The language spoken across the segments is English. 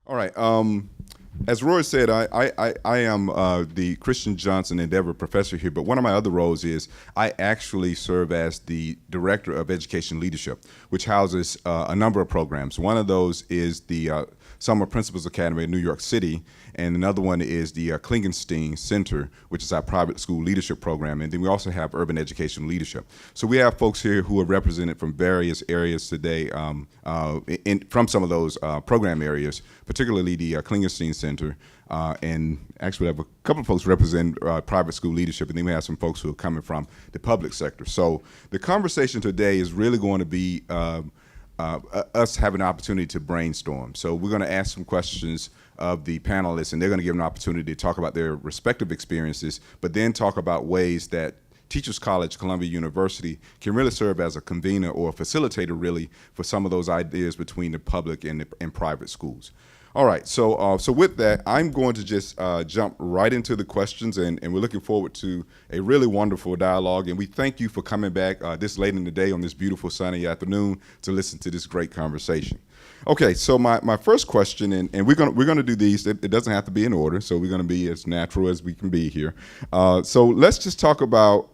All right. As Roy said, I am the Christian Johnson Endeavor Professor here, but one of my other roles is I actually serve as the Director of Education Leadership, which houses a number of programs. One of those is the Summer Principals Academy in New York City, and another one is the Klingenstein Center, which is our private school leadership program, and then we also have Urban Education Leadership. So we have folks here who are represented from various areas today, from some of those program areas, particularly the Klingenstein Center, and actually we have a couple of folks represent private school leadership, and then we have some folks who are coming from the public sector. So the conversation today is really going to be us having an opportunity to brainstorm. So we're going to ask some questions of the panelists, and they're going to give an opportunity to talk about their respective experiences, but then talk about ways that Teachers College, Columbia University can really serve as a convener or a facilitator really for some of those ideas between the public and private schools. All right, so with that, I'm going to just jump right into the questions, and we're looking forward to a really wonderful dialogue, and we thank you for coming back this late in the day on this beautiful sunny afternoon to listen to this great conversation. Okay, so my first question, and we're gonna do these. It doesn't have to be in order, so we're gonna be as natural as we can be here. So let's just talk about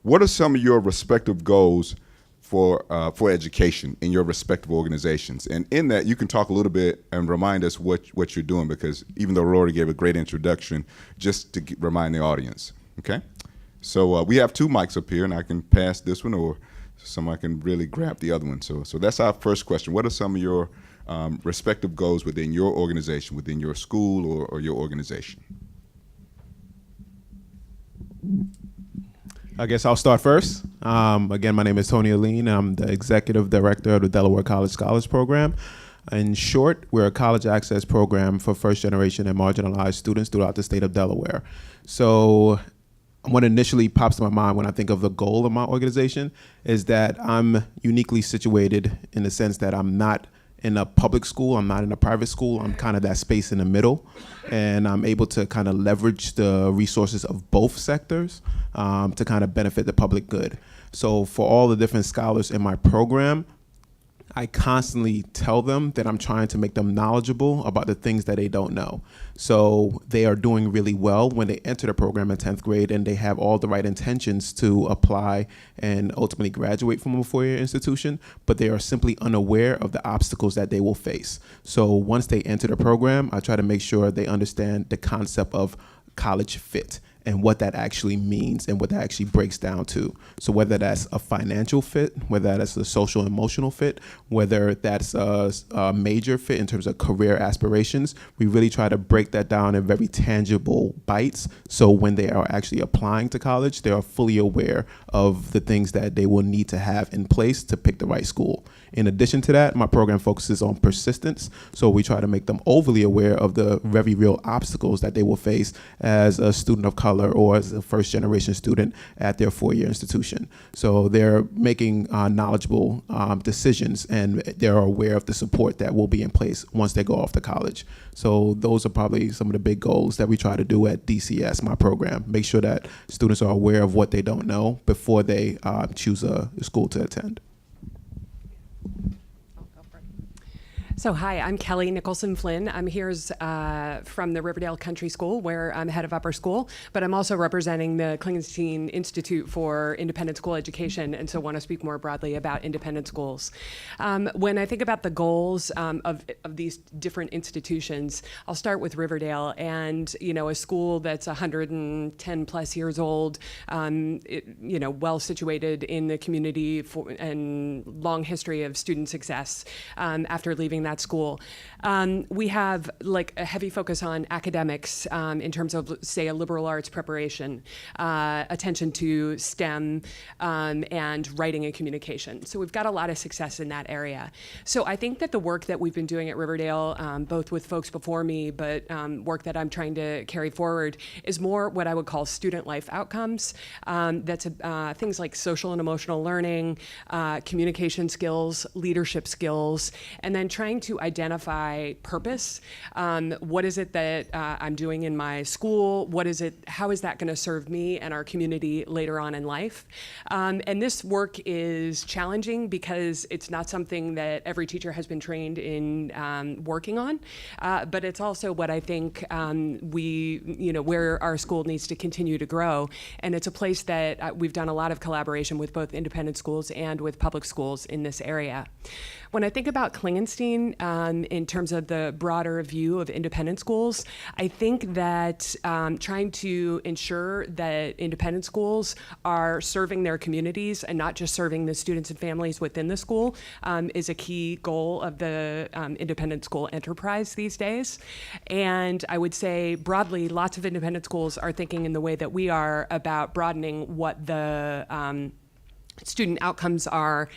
what are some of your respective goals for education in your respective organizations, and in that you can talk a little bit and remind us what you're doing, because even though Rory gave a great introduction, just to remind the audience. Okay, so we have two mics up here, and I can pass this one, or someone can really grab the other one. So that's our first question. What are some of your respective goals within your organization, within your school or your organization? I guess I'll start first. Again, my name is Tony Alleyne. I'm the Executive Director of the Delaware College Scholars Program. In short, we're a college access program for first-generation and marginalized students throughout the state of Delaware. So what initially pops to my mind when I think of the goal of my organization is that I'm uniquely situated in the sense that I'm not in a public school, I'm not in a private school, I'm kind of that space in the middle, and I'm able to kind of leverage the resources of both sectors to kind of benefit the public good. So for all the different scholars in my program, I constantly tell them that I'm trying to make them knowledgeable about the things that they don't know. So they are doing really well when they enter the program in 10th grade, and they have all the right intentions to apply and ultimately graduate from a four-year institution, but they are simply unaware of the obstacles that they will face. So once they enter the program, I try to make sure they understand the concept of college fit and what that actually means and what that actually breaks down to. So whether that's a financial fit, whether that's a social emotional fit, whether that's a major fit in terms of career aspirations, we really try to break that down in very tangible bites. So when they are actually applying to college, they are fully aware of the things that they will need to have in place to pick the right school. In addition to that, my program focuses on persistence. So we try to make them overly aware of the very real obstacles that they will face as a student of color or as a first generation student at their four-year institution. So they're making knowledgeable decisions, and they're aware of the support that will be in place once they go off to college. So those are probably some of the big goals that we try to do at DCS, my program. Make sure that students are aware of what they don't know before they choose a school to attend. So hi, I'm Kelley Nicholson-Flynn. I'm here from the Riverdale Country School, where I'm head of upper school, but I'm also representing the Klingenstein Institute for Independent School Education, and so want to speak more broadly about independent schools. When I think about the goals of these different institutions, I'll start with Riverdale, and a school that's 110 plus years old, well situated in the community and long history of student success after leaving that school. We have a heavy focus on academics in terms of, say, a liberal arts preparation, attention to STEM and writing and communication. So we've got a lot of success in that area. So I think that the work that we've been doing at Riverdale, both with folks before me, but work that I'm trying to carry forward, is more what I would call student life outcomes. That's things like social and emotional learning, communication skills, leadership skills, and then trying trying to identify purpose. What is it that I'm doing in my school? How is that going to serve me and our community later on in life? And this work is challenging because it's not something that every teacher has been trained in working on, but it's also what I think where our school needs to continue to grow. And it's a place that we've done a lot of collaboration with both independent schools and with public schools in this area. When I think about Klingenstein in terms of the broader view of independent schools, I think that trying to ensure that independent schools are serving their communities and not just serving the students and families within the school is a key goal of the independent school enterprise these days. And I would say broadly, lots of independent schools are thinking in the way that we are about broadening what the student outcomes are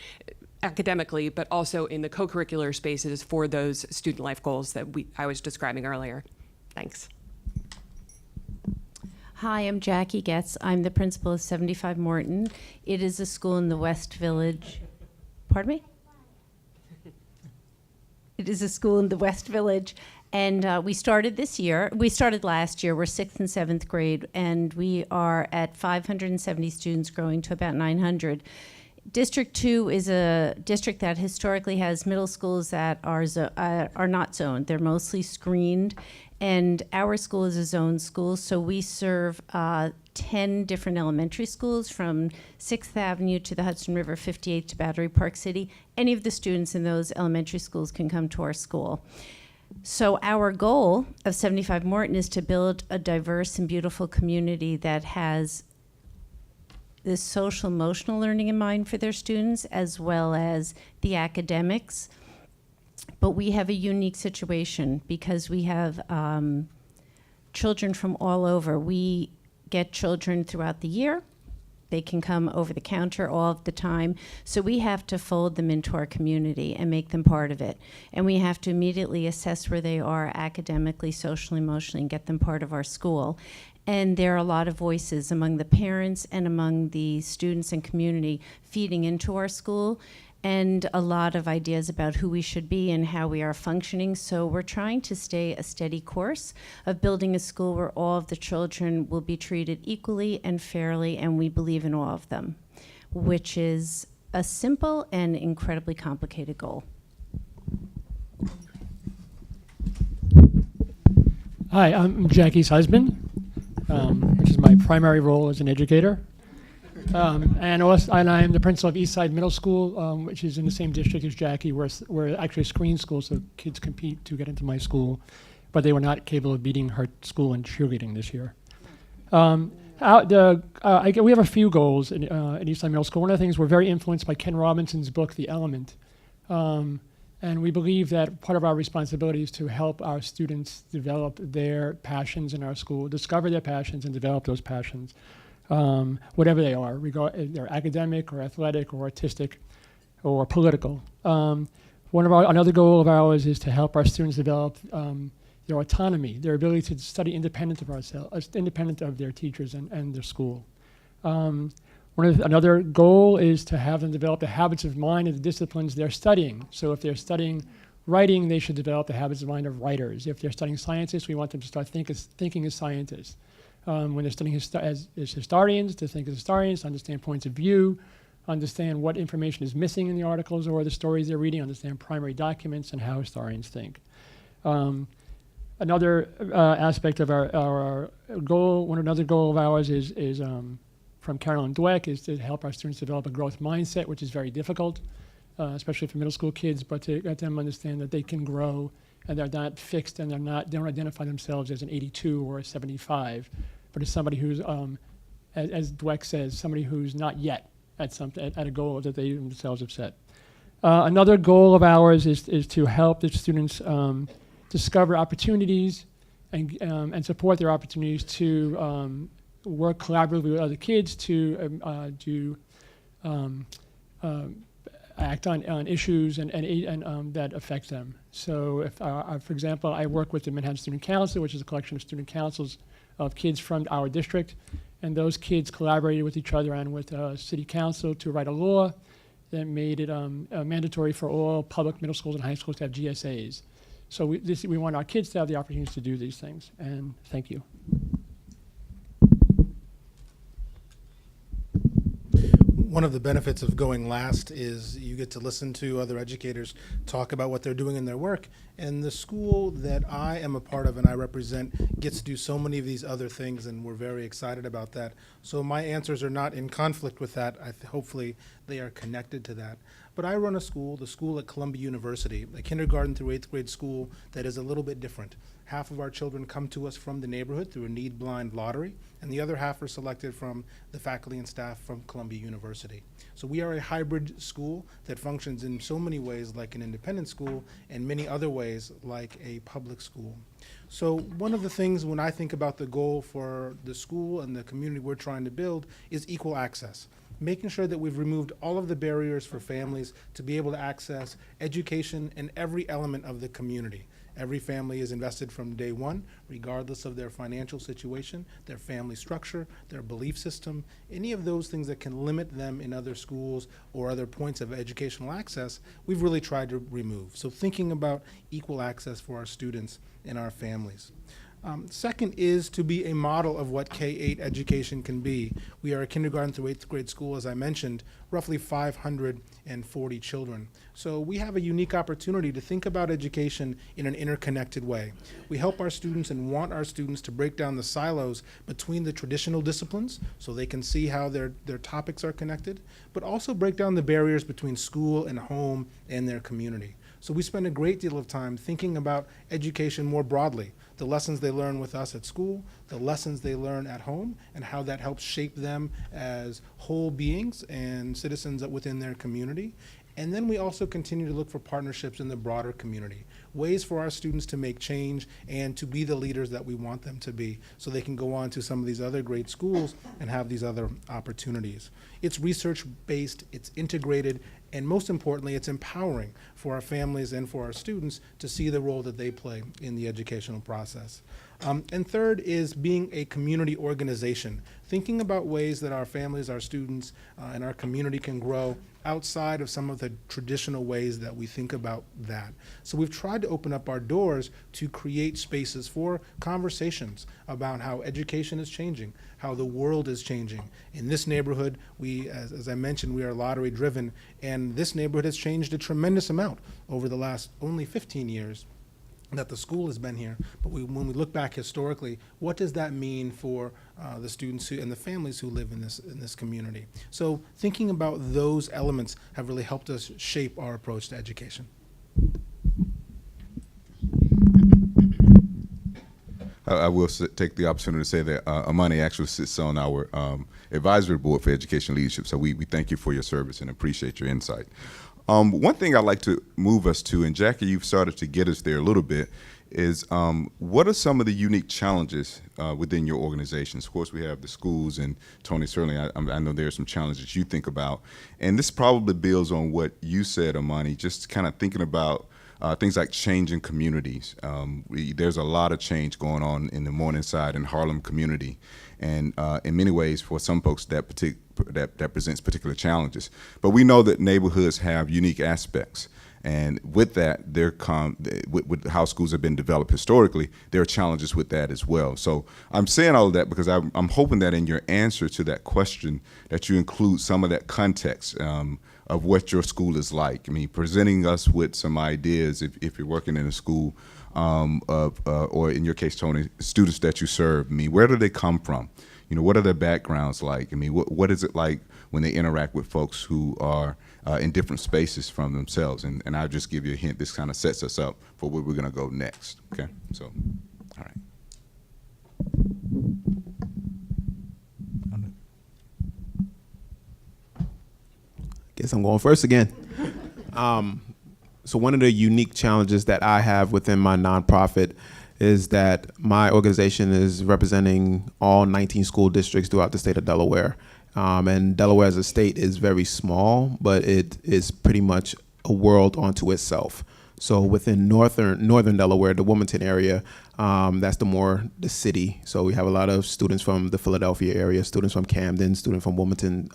academically, but also in the co-curricular spaces for those student life goals that I was describing earlier. Thanks. Hi, I'm Jacqui Getz. I'm the principal of 75 Morton. It is a school in the West Village. Pardon me? It is a school in the West Village. And we started this year. We started last year. We're 6th and 7th grade, and we are at 570 students, growing to about 900. District 2 is a district that historically has middle schools that are not zoned. They're mostly screened, and our school is a zoned school, so we serve 10 different elementary schools from 6th Avenue to the Hudson River, 58th to Battery Park City. Any of the students in those elementary schools can come to our school. So our goal of 75 Morton is to build a diverse and beautiful community that has this social emotional learning in mind for their students, as well as the academics. But we have a unique situation because we have children from all over. We get children throughout the year. They can come over the counter all of the time. So we have to fold them into our community and make them part of it. And we have to immediately assess where they are academically, socially, emotionally, and get them part of our school. And there are a lot of voices among the parents and among the students and community feeding into our school, and a lot of ideas about who we should be and how we are functioning. So we're trying to stay a steady course of building a school where all of the children will be treated equally and fairly, and we believe in all of them, which is a simple and incredibly complicated goal. Hi, I'm Jackie's husband, which is my primary role as an educator. And I am the principal of Eastside Middle School, which is in the same district as Jacqui. We're actually a screen school, so kids compete to get into my school, but they were not capable of beating her school in cheerleading this year. We have a few goals in Eastside Middle School. One of the things, we're very influenced by Ken Robinson's book, The Element. And we believe that part of our responsibility is to help our students develop their passions in our school, discover their passions and develop those passions, whatever they are, they're academic or athletic or artistic or political. Another goal of ours is to help our students develop their autonomy, their ability to study independent of their teachers and their school. Another goal is to have them develop the habits of mind and the disciplines they're studying. So if they're studying writing, they should develop the habits of mind of writers. If they're studying sciences, we want them to start thinking as scientists. When they're studying as historians, to think as historians, to understand points of view, understand what information is missing in the articles or the stories they're reading, understand primary documents and how historians think. Another aspect of our goal, another goal of ours is from Carolyn Dweck, is to help our students develop a growth mindset, which is very difficult, especially for middle school kids, but to let them understand that they can grow and they're not fixed and they don't identify themselves as an 82 or a 75, but as somebody who's, as Dweck says, somebody who's not yet at a goal that they themselves have set. Another goal of ours is to help the students discover opportunities and support their opportunities to work collaboratively with other kids to act on issues and that affect them. So if, for example, I work with the Manhattan Student Council, which is a collection of student councils of kids from our district, and those kids collaborated with each other and with city council to write a law that made it mandatory for all public middle schools and high schools to have GSAs. So we want our kids to have the opportunities to do these things, and thank you. One of the benefits of going last is you get to listen to other educators talk about what they're doing in their work. And the school that I am a part of and I represent gets to do so many of these other things, and we're very excited about that. So my answers are not in conflict with that. Hopefully they are connected to that. But I run a school, the school at Columbia University, a kindergarten through 8th grade school that is a little bit different. Half of our children come to us from the neighborhood through a need-blind lottery, and the other half are selected from the faculty and staff from Columbia University. So we are a hybrid school that functions in so many ways like an independent school and many other ways like a public school. So one of the things when I think about the goal for the school and the community we're trying to build is equal access. Making sure that we've removed all of the barriers for families to be able to access education in every element of the community. Every family is invested from day one, regardless of their financial situation, their family structure, their belief system, any of those things that can limit them in other schools or other points of educational access, we've really tried to remove. So thinking about equal access for our students and our families. Second is to be a model of what K-8 education can be. We are a kindergarten through 8th grade school, as I mentioned, roughly 540 children. So we have a unique opportunity to think about education in an interconnected way. We help our students and want our students to break down the silos between the traditional disciplines so they can see how their topics are connected, but also break down the barriers between school and home and their community. So we spend a great deal of time thinking about education more broadly, the lessons they learn with us at school, the lessons they learn at home, and how that helps shape them as whole beings and citizens within their community. And then we also continue to look for partnerships in the broader community, ways for our students to make change and to be the leaders that we want them to be so they can go on to some of these other great schools and have these other opportunities. It's research-based, it's integrated, and most importantly, it's empowering for our families and for our students to see the role that they play in the educational process. And third is being a community organization, thinking about ways that our families, our students, and our community can grow outside of some of the traditional ways that we think about that. So we've tried to open up our doors to create spaces for conversations about how education is changing, how the world is changing. In this neighborhood, we, as I mentioned, we are lottery driven, and this neighborhood has changed a tremendous amount over the last only 15 years that the school has been here. But when we look back historically, what does that mean for the students and the families who live in this community? So thinking about those elements have really helped us shape our approach to education. I will take the opportunity to say that Amani actually sits on our advisory board for education leadership, so we thank you for your service and appreciate your insight. One thing I'd like to move us to, and Jacqui, you've started to get us there a little bit, is what are some of the unique challenges within your organizations? Of course, we have the schools, and Tony, certainly I know there are some challenges you think about. And this probably builds on what you said, Amani, just kind of thinking about things like changing communities. There's a lot of change going on in the Morningside and Harlem community. And in many ways, for some folks, that presents particular challenges. But we know that neighborhoods have unique aspects. And with that, with how schools have been developed historically, there are challenges with that as well. So I'm saying all of that because I'm hoping that in your answer to that question, that you include some of that context of what your school is like. I mean, presenting us with some ideas, if you're working in a school, or in your case, Tony, students that you serve. I mean, where do they come from? You know, what are their backgrounds like? I mean, what is it like when they interact with folks who are in different spaces from themselves? And I'll just give you a hint. This kind of sets us up for where we're going to go next. Okay, so, all right. Guess I'm going first again. So one of the unique challenges that I have within my nonprofit is that my organization is representing all 19 school districts throughout the state of Delaware. And Delaware as a state is very small, but it is pretty much a world unto itself. So within northern Delaware, the Wilmington area, that's the city. So we have a lot of students from the Philadelphia area, students from Camden, students from Wilmington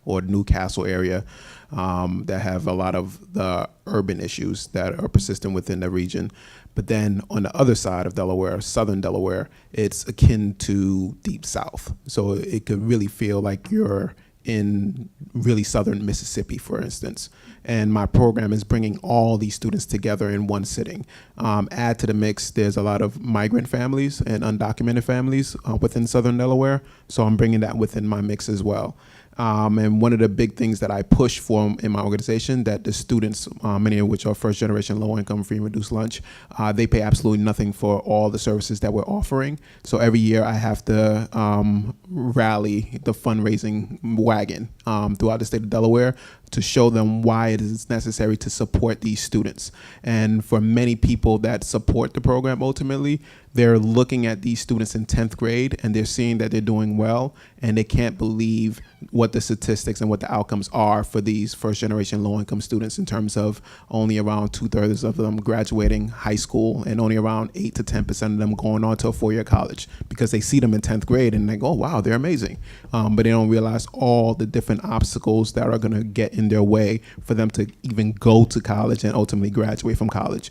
or Newcastle area that have a lot of the urban issues that are persistent within the region. But then on the other side of Delaware, southern Delaware, it's akin to deep south. So it could really feel like you're in really southern Mississippi, for instance. And my program is bringing all these students together in one sitting. Add to the mix, there's a lot of migrant families and undocumented families within southern Delaware. So I'm bringing that within my mix as well. And one of the big things that I push for in my organization, that the students, many of which are first generation low income free and reduced lunch, they pay absolutely nothing for all the services that we're offering. So every year I have to rally the fundraising wagon throughout the state of Delaware to show them why it is necessary to support these students. And for many people that support the program, ultimately, they're looking at these students in 10th grade and they're seeing that they're doing well, and they can't believe what the statistics and what the outcomes are for these first generation low income students, in terms of only around 2/3 of them graduating high school and only around 8 to 10% of them going on to a 4-year college, because they see them in 10th grade and they go, oh, wow, they're amazing. But they don't realize all the different obstacles that are gonna get in their way for them to even go to college and ultimately graduate from college.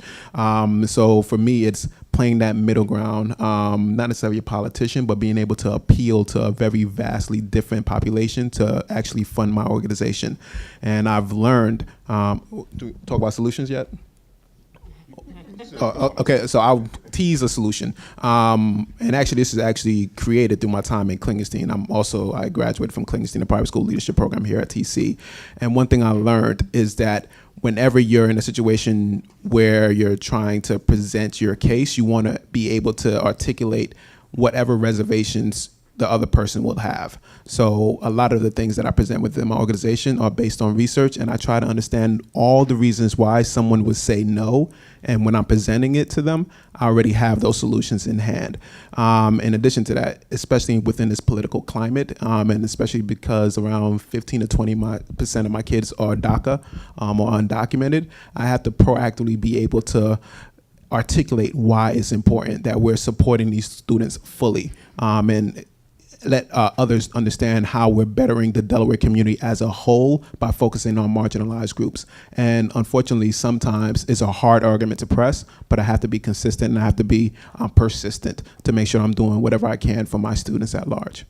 So for me, it's playing that middle ground, not necessarily a politician, but being able to appeal to a very vastly different population to actually fund my organization. And I've learned, do we talk about solutions yet? Okay, so I'll tease a solution. And actually, this is actually created through my time in Klingenstein. I graduated from Klingenstein, a private school leadership program here at TC. And one thing I learned is that whenever you're in a situation where you're trying to present your case, you want to be able to articulate whatever reservations the other person will have. So a lot of the things that I present within my organization are based on research, and I try to understand all the reasons why someone would say no. And when I'm presenting it to them, I already have those solutions in hand. In addition to that, especially within this political climate, and especially because around 15 to 20% of my kids are DACA or undocumented, I have to proactively be able to articulate why it's important that we're supporting these students fully, and let others understand how we're bettering the Delaware community as a whole by focusing on marginalized groups. And unfortunately, sometimes it's a hard argument to press, but I have to be consistent and I have to be persistent to make sure I'm doing whatever I can for my students at large.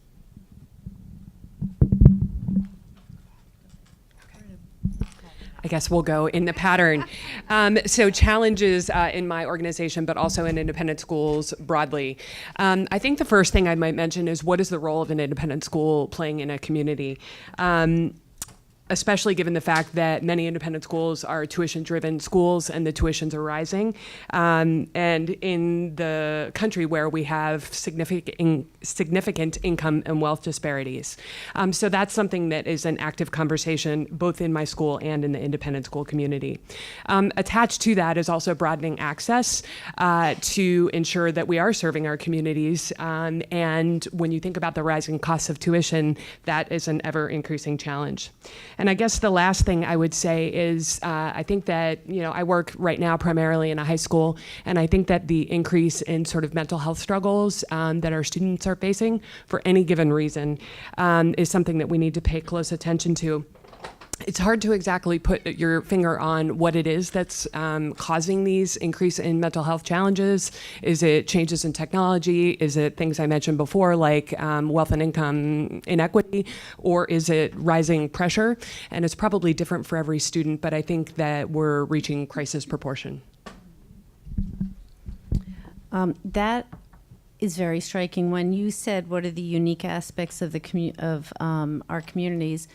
I guess we'll go in the pattern. So challenges in my organization, but also in independent schools broadly. I think the first thing I might mention is, what is the role of an independent school playing in a community? Especially given the fact that many independent schools are tuition-driven schools and the tuitions are rising. And in the country where we have significant income and wealth disparities. So that's something that is an active conversation both in my school and in the independent school community. Attached to that is also broadening access to ensure that we are serving our communities. And when you think about the rising costs of tuition, that is an ever-increasing challenge. And I guess the last thing I would say is I think that, I work right now primarily in a high school, and I think that the increase in sort of mental health struggles that our students are facing for any given reason is something that we need to pay close attention to. It's hard to exactly put your finger on what it is that's causing these increase in mental health challenges. Is it changes in technology? Is it things I mentioned before, like wealth and income inequity? Or is it rising pressure? And it's probably different for every student, but I think that we're reaching crisis proportion. That is very striking. When you said what are the unique aspects of our communities,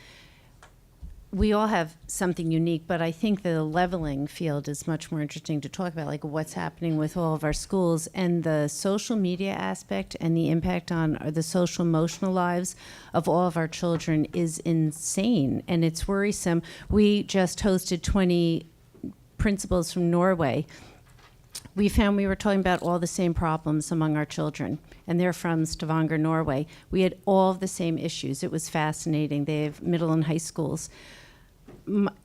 we all have something unique, but I think the leveling field is much more interesting to talk about, like what's happening with all of our schools, and the social media aspect and the impact on the social emotional lives of all of our children is insane, and it's worrisome. We just hosted 20 principals from Norway. We found we were talking about all the same problems among our children, and they're from Stavanger, Norway. We had all the same issues. It was fascinating. They have middle and high schools.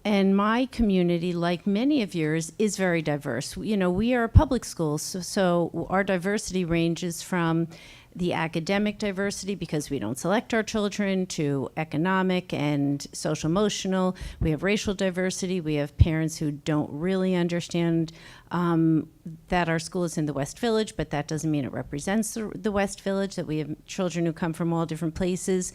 and my community, like many of yours, is very diverse. You know, we are a public school, so our diversity ranges from the academic diversity, because we don't select our children, to economic and social emotional. We have racial diversity. We have parents who don't really understand that our school is in the West Village, but that doesn't mean it represents the West Village, that we have children who come from all different places.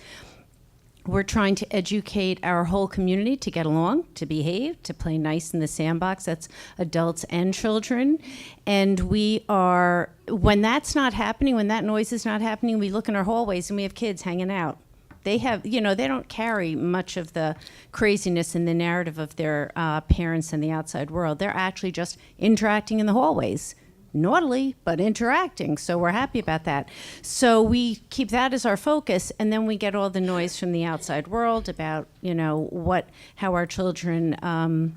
We're trying to educate our whole community to get along, to behave, to play nice in the sandbox. That's adults and children. And we are, when that's not happening, when that noise is not happening, we look in our hallways and we have kids hanging out. They have, you know, they don't carry much of the craziness in the narrative of their parents and the outside world. They're actually just interacting in the hallways. Naughtily, but interacting, so we're happy about that. So we keep that as our focus, and then we get all the noise from the outside world about, you know, how our children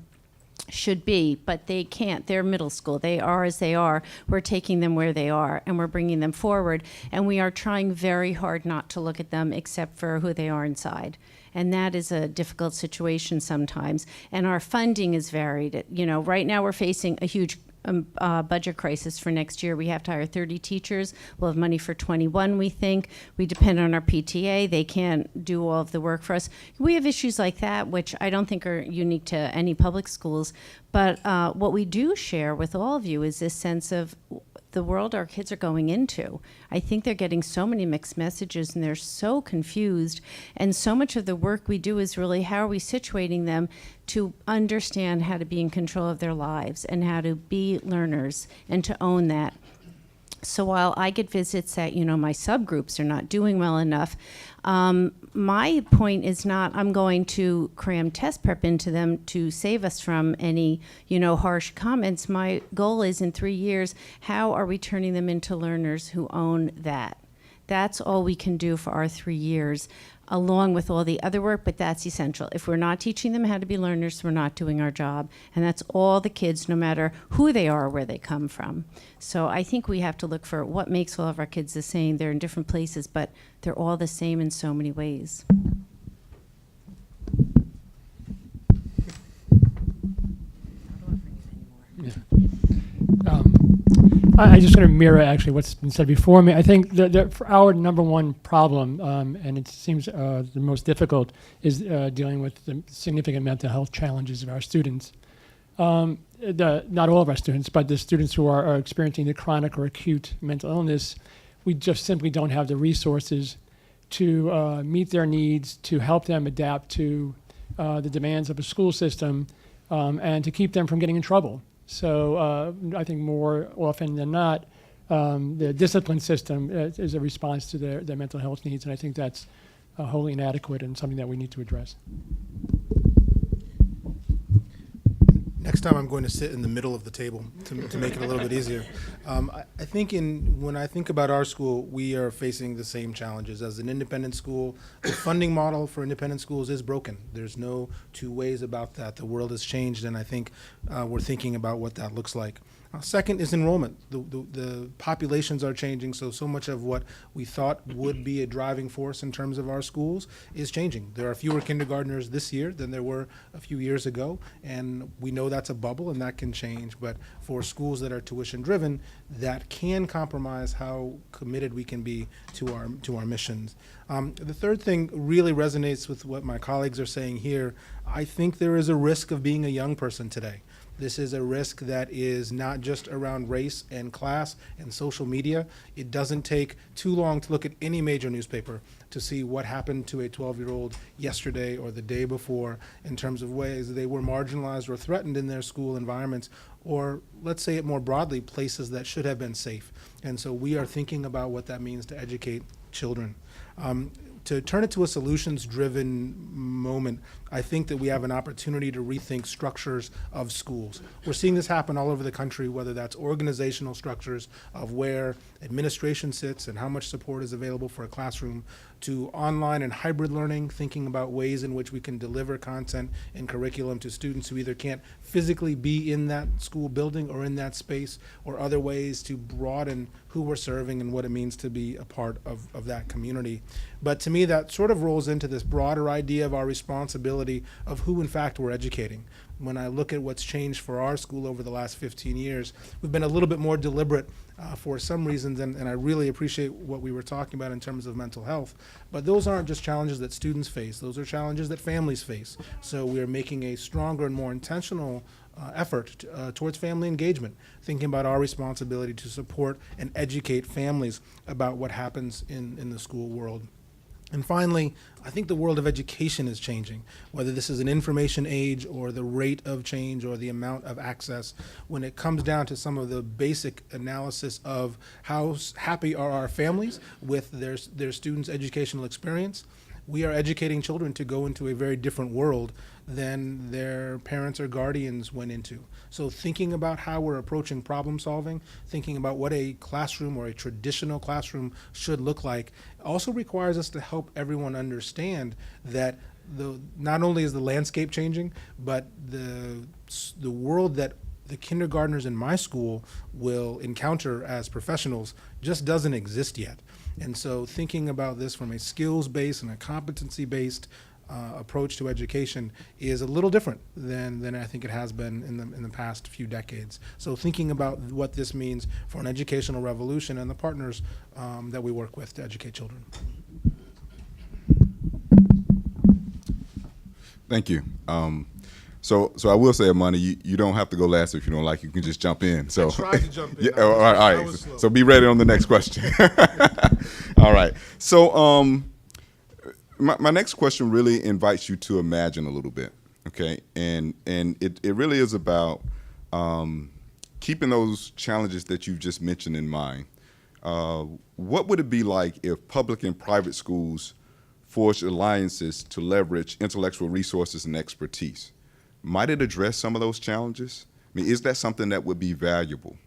should be, but they can't. They're middle school. They are as they are. We're taking them where they are, and we're bringing them forward, and we are trying very hard not to look at them except for who they are inside. And that is a difficult situation sometimes. And our funding is varied. You know, right now we're facing a huge budget crisis for next year. We have to hire 30 teachers. We'll have money for 21, we think. We depend on our PTA. They can't do all of the work for us. We have issues like that, which I don't think are unique to any public schools. But what we do share with all of you is this sense of the world our kids are going into. I think they're getting so many mixed messages and they're so confused. And so much of the work we do is really how are we situating them to understand how to be in control of their lives and how to be learners and to own that. So while I get visits that, you know, my subgroups are not doing well enough, my point is not I'm going to cram test prep into them to save us from any, you know, harsh comments. My goal is in 3 years, how are we turning them into learners who own that? That's all we can do for our 3 years, along with all the other work, but that's essential. If we're not teaching them how to be learners, we're not doing our job. And that's all the kids, no matter who they are or where they come from. So I think we have to look for what makes all of our kids the same. They're in different places, but they're all the same in so many ways. I just want to mirror actually what's been said before me. I think that for our number one problem, and it seems the most difficult, is dealing with the significant mental health challenges of our students. Not all of our students, but the students who are experiencing the chronic or acute mental illness, we just simply don't have the resources to meet their needs, to help them adapt to the demands of a school system, and to keep them from getting in trouble. So I think more often than not, the discipline system is a response to their mental health needs, and I think that's wholly inadequate and something that we need to address. Next time I'm going to sit in the middle of the table to make it a little bit easier. I think when I think about our school, we are facing the same challenges. As an independent school, the funding model for independent schools is broken. There's no two ways about that. The world has changed, and I think we're thinking about what that looks like. Second is enrollment. The populations are changing, so much of what we thought would be a driving force in terms of our schools is changing. There are fewer kindergartners this year than there were a few years ago, and we know that's a bubble and that can change, but for schools that are tuition driven, that can compromise how committed we can be to our missions. The third thing really resonates with what my colleagues are saying here. I think there is a risk of being a young person today. This is a risk that is not just around race and class and social media. It doesn't take too long to look at any major newspaper to see what happened to a 12-year-old yesterday or the day before in terms of ways they were marginalized or threatened in their school environments, or let's say it more broadly, places that should have been safe. And so we are thinking about what that means to educate children. To turn it to a solutions-driven moment, I think that we have an opportunity to rethink structures of schools. We're seeing this happen all over the country, whether that's organizational structures of where administration sits and how much support is available for a classroom, to online and hybrid learning, thinking about ways in which we can deliver content and curriculum to students who either can't physically be in that school building or in that space, or other ways to broaden who we're serving and what it means to be a part of that community. But to me, that sort of rolls into this broader idea of our responsibility responsibility of who in fact we're educating. When I look at what's changed for our school over the last 15 years, we've been a little bit more deliberate for some reasons, and I really appreciate what we were talking about in terms of mental health. But those aren't just challenges that students face, those are challenges that families face. So we are making a stronger and more intentional effort towards family engagement, thinking about our responsibility to support and educate families about what happens in the school world. And finally, I think the world of education is changing, whether this is an information age or the rate of change or the amount of access. When it comes down to some of the basic analysis of how happy are our families with their students' educational experience, we are educating children to go into a very different world than their parents or guardians went into. So thinking about how we're approaching problem solving, thinking about what a classroom or a traditional classroom should look like, also requires us to help everyone understand that not only is the landscape changing, but the world that the kindergartners in my school will encounter as professionals just doesn't exist yet. And so thinking about this from a skills-based and a competency-based approach to education is a little different than I think it has been in the past few decades. So thinking about what this means for an educational revolution and the partners that we work with to educate children. Thank you. So I will say, Amani, you don't have to go last if you don't like. You can just jump in. So I tried to jump in. Yeah, all right. So be ready on the next question. All right. So my next question really invites you to imagine a little bit, okay? And it really is about keeping those challenges that you've just mentioned in mind. What would it be like if public and private schools forged alliances to leverage intellectual resources and expertise? Might it address some of those challenges? I mean, is that something that would be valuable?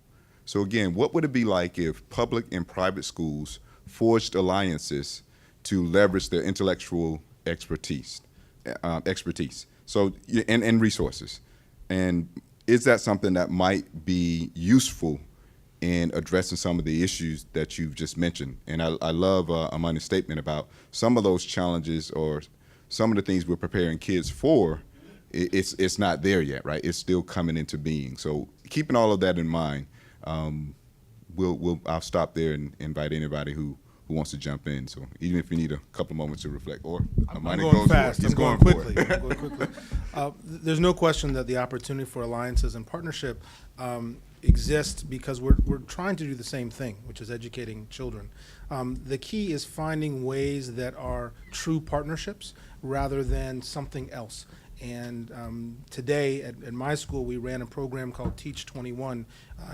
So again, what would it be like if public and private schools forged alliances to leverage their intellectual expertise, so and resources? And is that something that might be useful in addressing some of the issues that you've just mentioned? And I love Amani's statement about some of those challenges or some of the things we're preparing kids for. It's not there yet, right? It's still coming into being. So keeping all of that in mind, I'll stop there and invite anybody who wants to jump in. So even if you need a couple moments to reflect, or I'm going fast. I'm going quickly. There's no question that the opportunity for alliances and partnership exists because we're trying to do the same thing, which is educating children. The key is finding ways that are true partnerships rather than something else. And today at my school, we ran a program called Teach 21,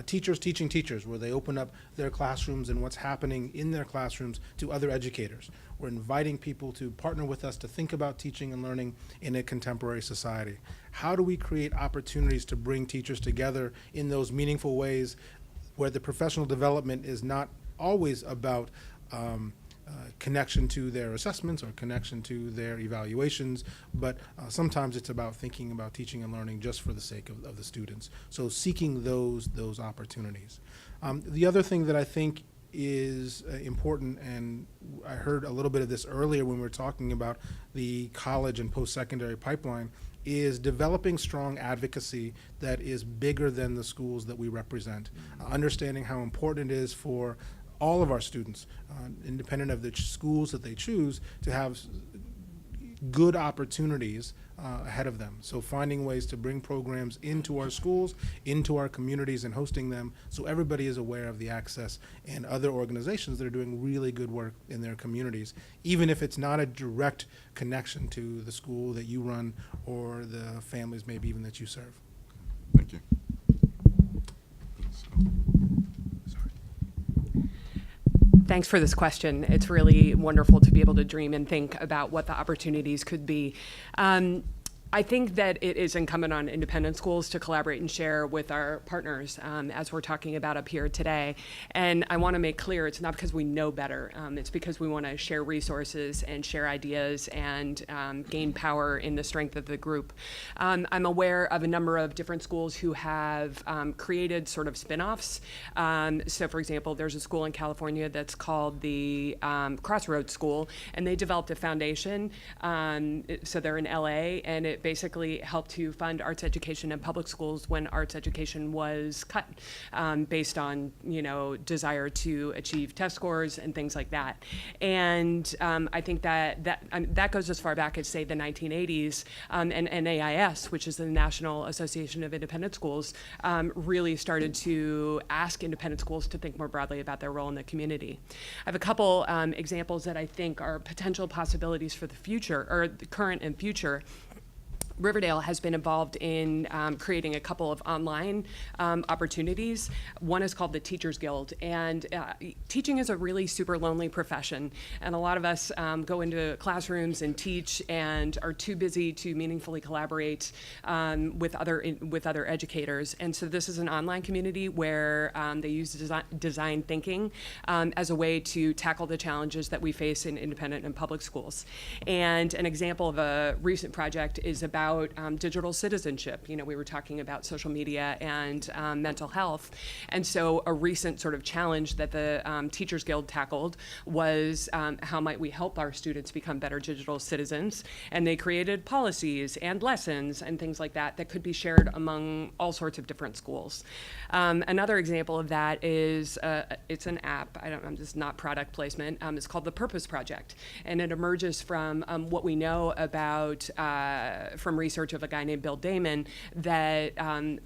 Teachers Teaching Teachers, where they open up their classrooms and what's happening in their classrooms to other educators. We're inviting people to partner with us to think about teaching and learning in a contemporary society. How do we create opportunities to bring teachers together in those meaningful ways where the professional development is not always about connection to their assessments or connection to their evaluations, but sometimes it's about thinking about teaching and learning just for the sake of the students. So seeking those opportunities. The other thing that I think is important, and I heard a little bit of this earlier when we were talking about the college and post-secondary pipeline, is developing strong advocacy that is bigger than the schools that we represent. Understanding how important it is for all of our students, independent of the schools that they choose, to have good opportunities ahead of them. So finding ways to bring programs into our schools, into our communities, and hosting them so everybody is aware of the access, and other organizations that are doing really good work in their communities, even if it's not a direct connection to the school that you run or the families maybe even that you serve. Thank you. Thanks for this question. It's really wonderful to be able to dream and think about what the opportunities could be. I think that it is incumbent on independent schools to collaborate and share with our partners, as we're talking about up here today. And I want to make clear, it's not because we know better. It's because we want to share resources and share ideas and gain power in the strength of the group. I'm aware of a number of different schools who have created sort of spin-offs. So, for example, there's a school in California that's called the Crossroads School, and they developed a foundation. So they're in LA, and it basically helped to fund arts education in public schools when arts education was cut, based on, desire to achieve test scores and things like that. And I think that goes as far back as, say, the 1980s, and NAIS, which is the National Association of Independent Schools, really started to ask independent schools to think more broadly about their role in the community. I have a couple examples that I think are potential possibilities for the future, or the current and future. Riverdale has been involved in creating a couple of online opportunities. One is called the Teachers Guild, and teaching is a really super lonely profession, and a lot of us go into classrooms and teach and are too busy to meaningfully collaborate with other educators. And so this is an online community where they use design thinking as a way to tackle the challenges that we face in independent and public schools. And an example of a recent project is about digital citizenship. We were talking about social media and mental health. And so a recent sort of challenge that the Teachers Guild tackled was how might we help our students become better digital citizens? And they created policies and lessons and things like that that could be shared among all sorts of different schools. Another example of that is it's an app. I'm just not product placement. It's called the Purpose Project. And it emerges from what we know about from research of a guy named Bill Damon, that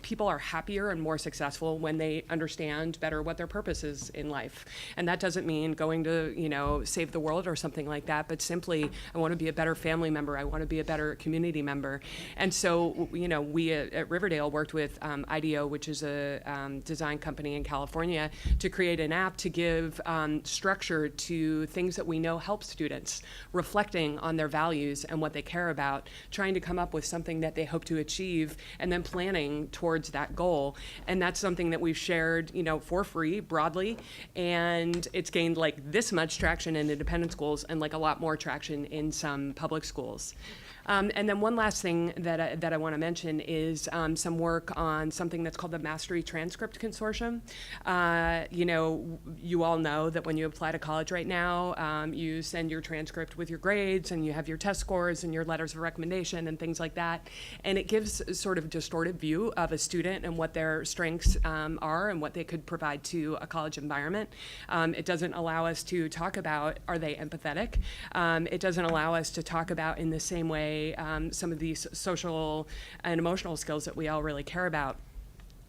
people are happier and more successful when they understand better what their purpose is in life. And that doesn't mean going to, save the world or something like that, but simply, I want to be a better family member. I want to be a better community member. And so, we at Riverdale worked with IDEO, which is a design company in California, to create an app to give structure to things that we know help students, reflecting on their values and what they care about, trying to come up with something that they hope to achieve, and then planning towards that goal. And that's something that we've shared, for free, broadly, and it's gained like this much traction in independent schools and like a lot more traction in some public schools. And then one last thing that I want to mention is some work on something that's called the Mastery Transcript Consortium. You all know that when you apply to college right now, you send your transcript with your grades, and you have your test scores and your letters of recommendation and things like that. And it gives a sort of distorted view of a student and what their strengths are and what they could provide to a college environment. It doesn't allow us to talk about, are they empathetic? It doesn't allow us to talk about in the same way some of these social and emotional skills that we all really care about.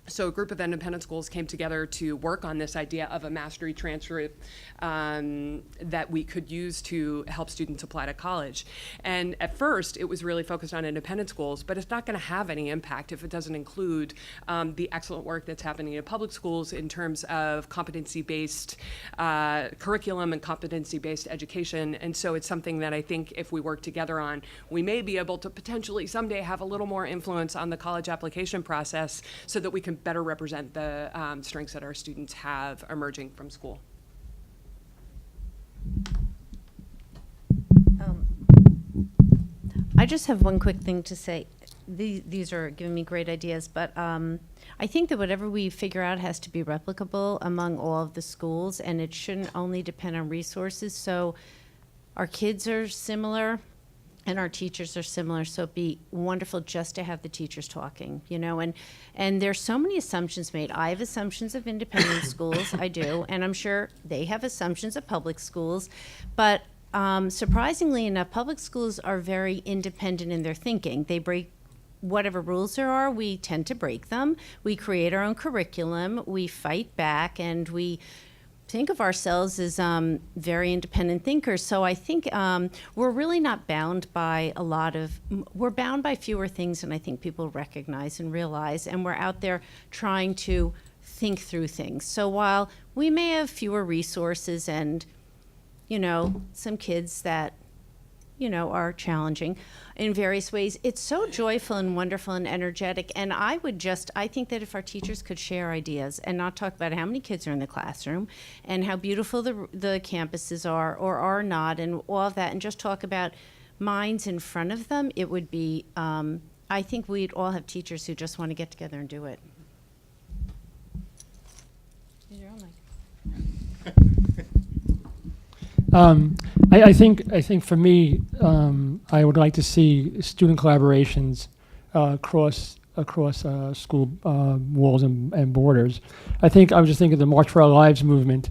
So a group of independent schools came together to work on this idea of a mastery transcript that we could use to help students apply to college. And at first, it was really focused on independent schools, but it's not going to have any impact if it doesn't include the excellent work that's happening in public schools in terms of competency-based curriculum and competency-based education. And so it's something that I think if we work together on, we may be able to potentially someday have a little more influence on the college application process so that we can better represent the strengths that our students have emerging from school. I just have one quick thing to say. These are giving me great ideas, but I think that whatever we figure out has to be replicable among all of the schools, and it shouldn't only depend on resources. So our kids are similar, and our teachers are similar, so it'd be wonderful just to have the teachers talking, and there's so many assumptions made. I have assumptions of independent schools, I do, and I'm sure they have assumptions of public schools, but surprisingly enough, public schools are very independent in their thinking. They break whatever rules there are, we tend to break them. We create our own curriculum, we fight back, and we think of ourselves as very independent thinkers. So I think we're really not bound by we're bound by fewer things than I think people recognize and realize, and we're out there trying to think through things. So while we may have fewer resources and, some kids that are challenging in various ways. It's so joyful and wonderful and energetic. And I think that if our teachers could share ideas and not talk about how many kids are in the classroom and how beautiful the campuses are or are not and all of that, and just talk about minds in front of them, it would be, I think we'd all have teachers who just want to get together and do it. I think for me, I would like to see student collaborations across school walls and borders. I was just thinking the March for Our Lives movement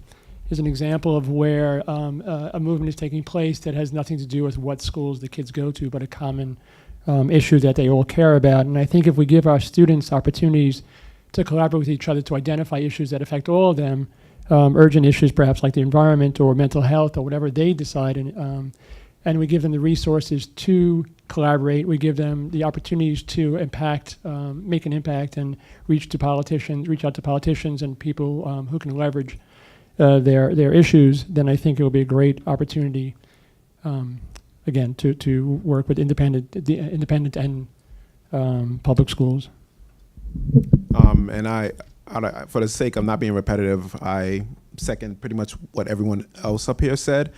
is an example of where a movement is taking place that has nothing to do with what schools the kids go to, but a common issue that they all care about. And I think if we give our students opportunities to collaborate with each other to identify issues that affect all of them, urgent issues perhaps like the environment or mental health or whatever they decide, and we give them the resources to collaborate, we give them the opportunities to make an impact and reach out to politicians and people who can leverage their issues, then I think it will be a great opportunity, again, to work with independent and public schools. And for the sake of not being repetitive, I second pretty much what everyone else up here said.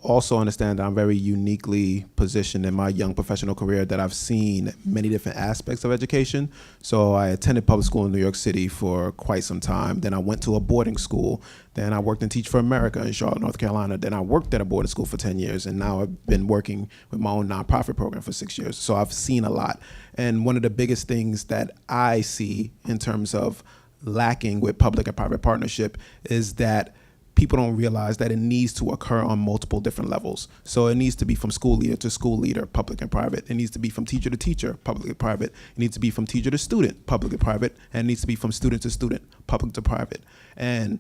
Also understand that I'm very uniquely positioned in my young professional career that I've seen many different aspects of education. So I attended public school in New York City for quite some time. Then I went to a boarding school. Then I worked in Teach for America in Charlotte, North Carolina. Then I worked at a boarding school for 10 years. And now I've been working with my own nonprofit program for 6 years. So I've seen a lot. And one of the biggest things that I see in terms of lacking with public and private partnership is that people don't realize that it needs to occur on multiple different levels. So it needs to be from school leader to school leader, public and private. It needs to be from teacher to teacher, public and private. It needs to be from teacher to student, public and private. And it needs to be from student to student, public to private. And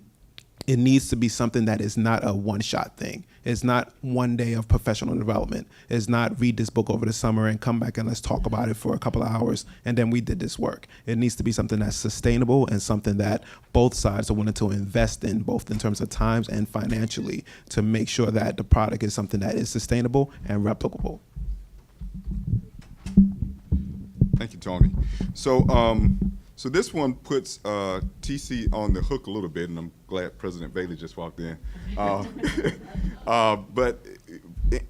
it needs to be something that is not a one-shot thing. It's not one day of professional development. It's not read this book over the summer and come back and let's talk about it for a couple of hours and then we did this work. It needs to be something that's sustainable and something that both sides are willing to invest in, both in terms of times and financially, to make sure that the product is something that is sustainable and replicable. Thank you, Tony. So this one puts TC on the hook a little bit, and I'm glad President Bailey just walked in. But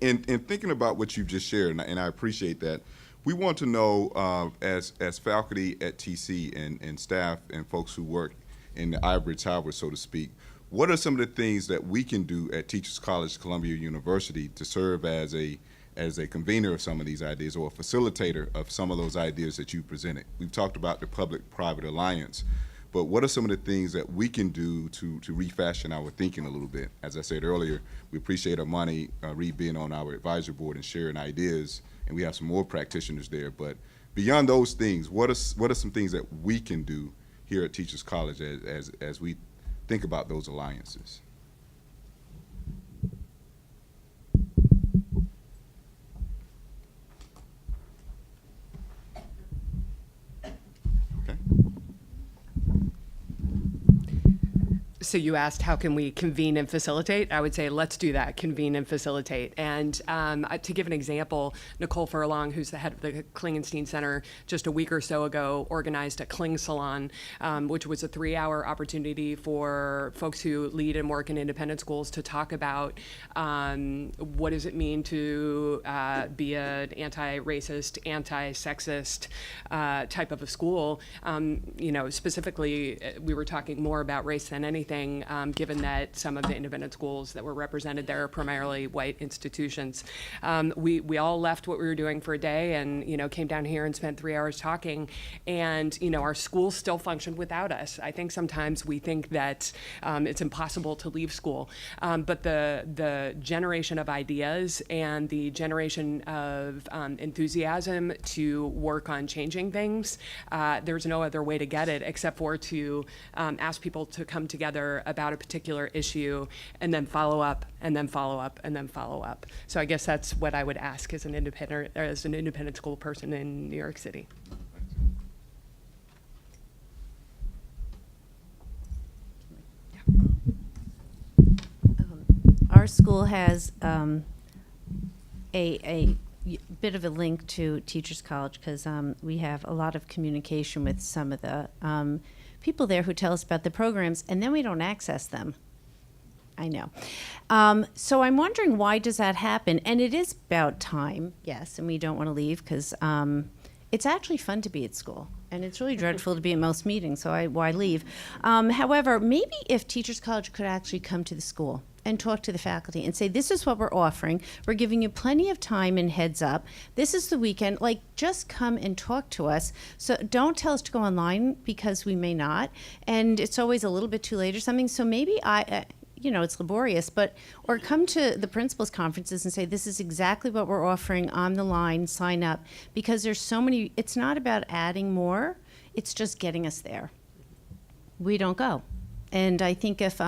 in thinking about what you've just shared, and I appreciate that, we want to know, as faculty at TC and staff and folks who work in the ivory tower, so to speak, what are some of the things that we can do at Teachers College Columbia University to serve as a convener of some of these ideas or a facilitator of some of those ideas that you presented? We've talked about the public-private alliance, but what are some of the things that we can do to refashion our thinking a little bit? As I said earlier, we appreciate Amani Reed being on our advisory board and sharing ideas, and we have some more practitioners there. But beyond those things, what are some things that we can do here at Teachers College as we think about those alliances? So you asked, how can we convene and facilitate? I would say, let's do that, convene and facilitate. And to give an example, Nicole Furlong, who's the head of the Klingenstein Center, just a week or so ago organized a Kling Salon, which was a 3-hour opportunity for folks who lead and work in independent schools to talk about what does it mean to be an anti-racist, anti-sexist type of a school. Specifically, we were talking more about race than anything, given that some of the independent schools that were represented there are primarily white institutions. We all left what we were doing for a day and came down here and spent 3 hours talking, and our schools still functioned without us. I think sometimes we think that it's impossible to leave school, but the generation of ideas and the generation of enthusiasm to work on changing things, there's no other way to get it except for to ask people to come together about a particular issue and then follow up and then follow up and then follow up. So I guess that's what I would ask as an independent school person in New York City. Our school has a bit of a link to Teachers College because we have a lot of communication with some of the people there who tell us about the programs, and then we don't access them. I know. So I'm wondering, why does that happen? And it is about time, yes, and we don't want to leave because it's actually fun to be at school. And it's really dreadful to be at most meetings, so why leave? However, maybe if Teachers College could actually come to the school and talk to the faculty and say, this is what we're offering. We're giving you plenty of time and heads up. This is the weekend. Like, just come and talk to us. So don't tell us to go online because we may not. And it's always a little bit too late or something. So maybe it's laborious, or come to the principals' conferences and say, this is exactly what we're offering on the line, sign up. Because there's so many, it's not about adding more, it's just getting us there. We don't go. And I think if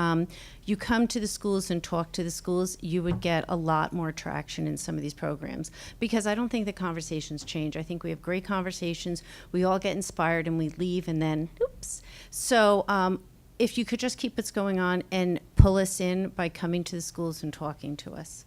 you come to the schools and talk to the schools, you would get a lot more traction in some of these programs. Because I don't think the conversations change. I think we have great conversations, we all get inspired and we leave and then, oops. So if you could just keep what's going on and pull us in by coming to the schools and talking to us.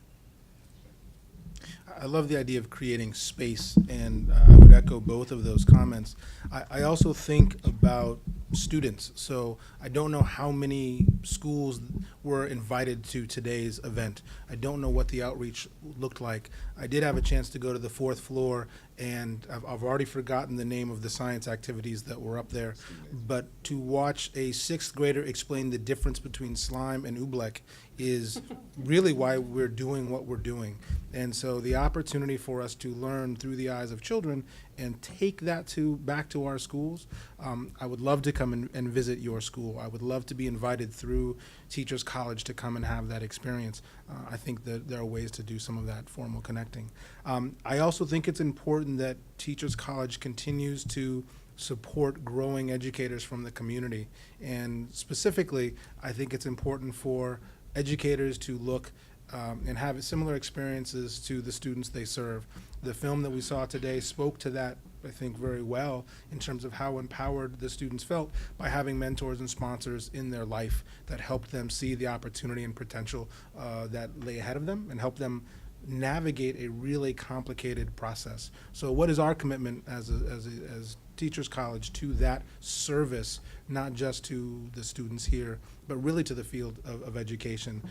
I love the idea of creating space, and I would echo both of those comments. I also think about students. So I don't know how many schools were invited to today's event. I don't know what the outreach looked like. I did have a chance to go to the 4th floor, and I've already forgotten the name of the science activities that were up there. But to watch a 6th grader explain the difference between slime and oobleck is really why we're doing what we're doing. And so the opportunity for us to learn through the eyes of children and take that back to our schools, I would love to come and visit your school. I would love to be invited through Teachers College to come and have that experience. I think that there are ways to do some of that formal connecting. I also think it's important that Teachers College continues to support growing educators from the community. And specifically, I think it's important for educators to look and have similar experiences to the students they serve. The film that we saw today spoke to that, I think, very well in terms of how empowered the students felt by having mentors and sponsors in their life that helped them see the opportunity and potential that lay ahead of them and help them navigate a really complicated process. So what is our commitment as Teachers College to that service, not just to the students here, but really to the field of education?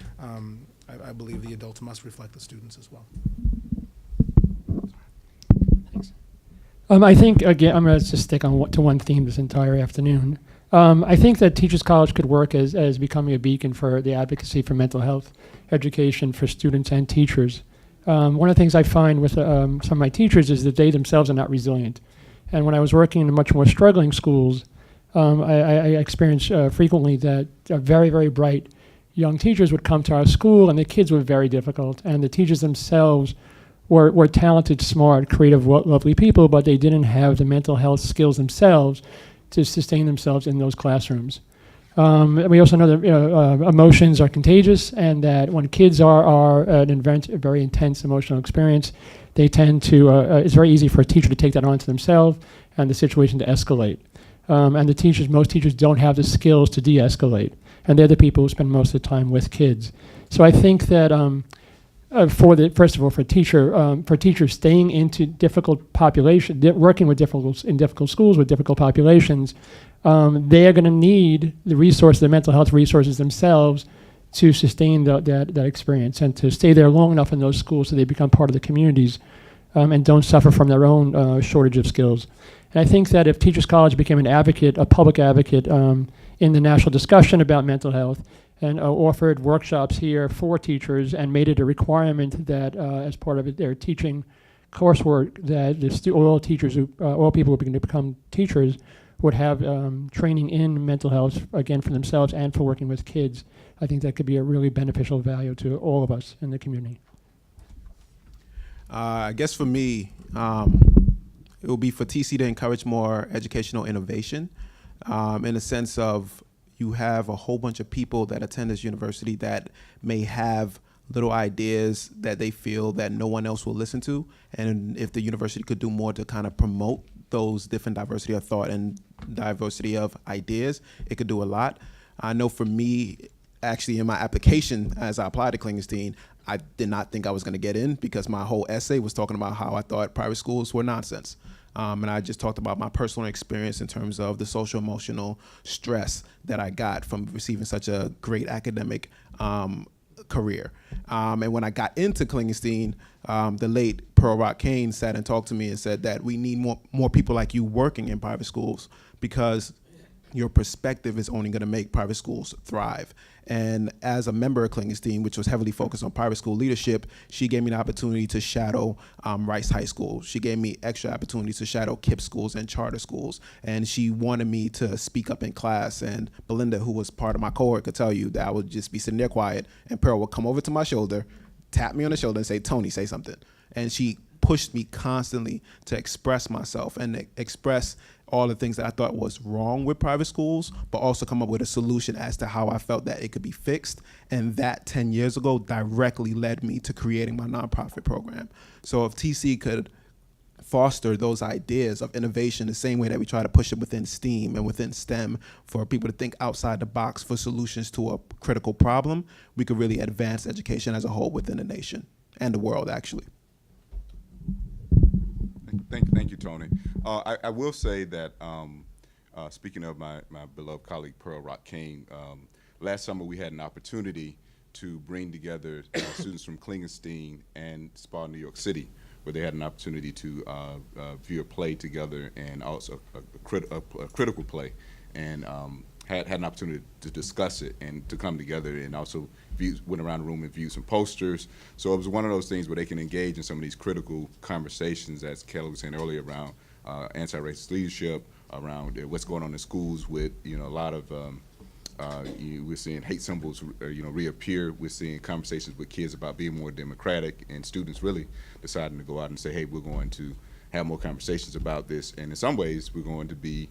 I believe the adults must reflect the students as well. Thanks. I think, again, I'm going to just stick on to one theme this entire afternoon. I think that Teachers College could work as becoming a beacon for the advocacy for mental health education for students and teachers. One of the things I find with some of my teachers is that they themselves are not resilient. And when I was working in the much more struggling schools, I experienced frequently that very, very bright young teachers would come to our school, and the kids were very difficult. And the teachers themselves were talented, smart, creative, lovely people, but they didn't have the mental health skills themselves to sustain themselves in those classrooms. We also know that emotions are contagious, and that when kids are a very intense emotional experience, they tend to, it's very easy for a teacher to take that onto themselves and the situation to escalate. And most teachers don't have the skills to de-escalate, and they're the people who spend most of the time with kids. So I think that first of all, for teachers staying into difficult population, working with difficult schools with difficult populations, they are going to need the mental health resources themselves to sustain that experience and to stay there long enough in those schools so they become part of the communities and don't suffer from their own shortage of skills. And I think that if Teachers College became a public advocate in the national discussion about mental health, and offered workshops here for teachers and made it a requirement that as part of their teaching coursework that all people who are going to become teachers would have training in mental health, again, for themselves and for working with kids. I think that could be a really beneficial value to all of us in the community. I guess for me, it will be for TC to encourage more educational innovation in the sense of you have a whole bunch of people that attend this university that may have little ideas that they feel that no one else will listen to. And if the university could do more to kind of promote those different diversity of thought and diversity of ideas, it could do a lot. I know for me, actually in my application as I applied to Klingenstein, I did not think I was going to get in because my whole essay was talking about how I thought private schools were nonsense. And I just talked about my personal experience in terms of the social emotional stress that I got from receiving such a great academic career. And when I got into Klingenstein, the late Pearl Rock Kane sat and talked to me and said that we need more people like you working in private schools because your perspective is only going to make private schools thrive. And as a member of Klingenstein, which was heavily focused on private school leadership, she gave me the opportunity to shadow Rice High School. She gave me extra opportunities to shadow KIPP schools and charter schools. And she wanted me to speak up in class. And Belinda, who was part of my cohort, could tell you that I would just be sitting there quiet, and Pearl would come over to my shoulder, tap me on the shoulder and say, "Tony, say something." And she pushed me constantly to express myself and express all the things that I thought was wrong with private schools, but also come up with a solution as to how I felt that it could be fixed. And that 10 years ago directly led me to creating my nonprofit program. So if TC could foster those ideas of innovation the same way that we try to push it within STEAM and within STEM for people to think outside the box for solutions to a critical problem, we could really advance education as a whole within the nation and the world, actually. Thank you, Tony. I will say that, speaking of my beloved colleague Pearl Rock Kane, last summer we had an opportunity to bring together students from Klingenstein and SPA New York City, where they had an opportunity to view a play together and also a critical play, and had an opportunity to discuss it and to come together, and also went around the room and viewed some posters. So it was one of those things where they can engage in some of these critical conversations, as Kelley was saying earlier, around anti-racist leadership, around what's going on in schools with, a lot of, we're seeing hate symbols, reappear. We're seeing conversations with kids about being more democratic, and students really deciding to go out and say, hey, we're going to have more conversations about this, and in some ways we're going to be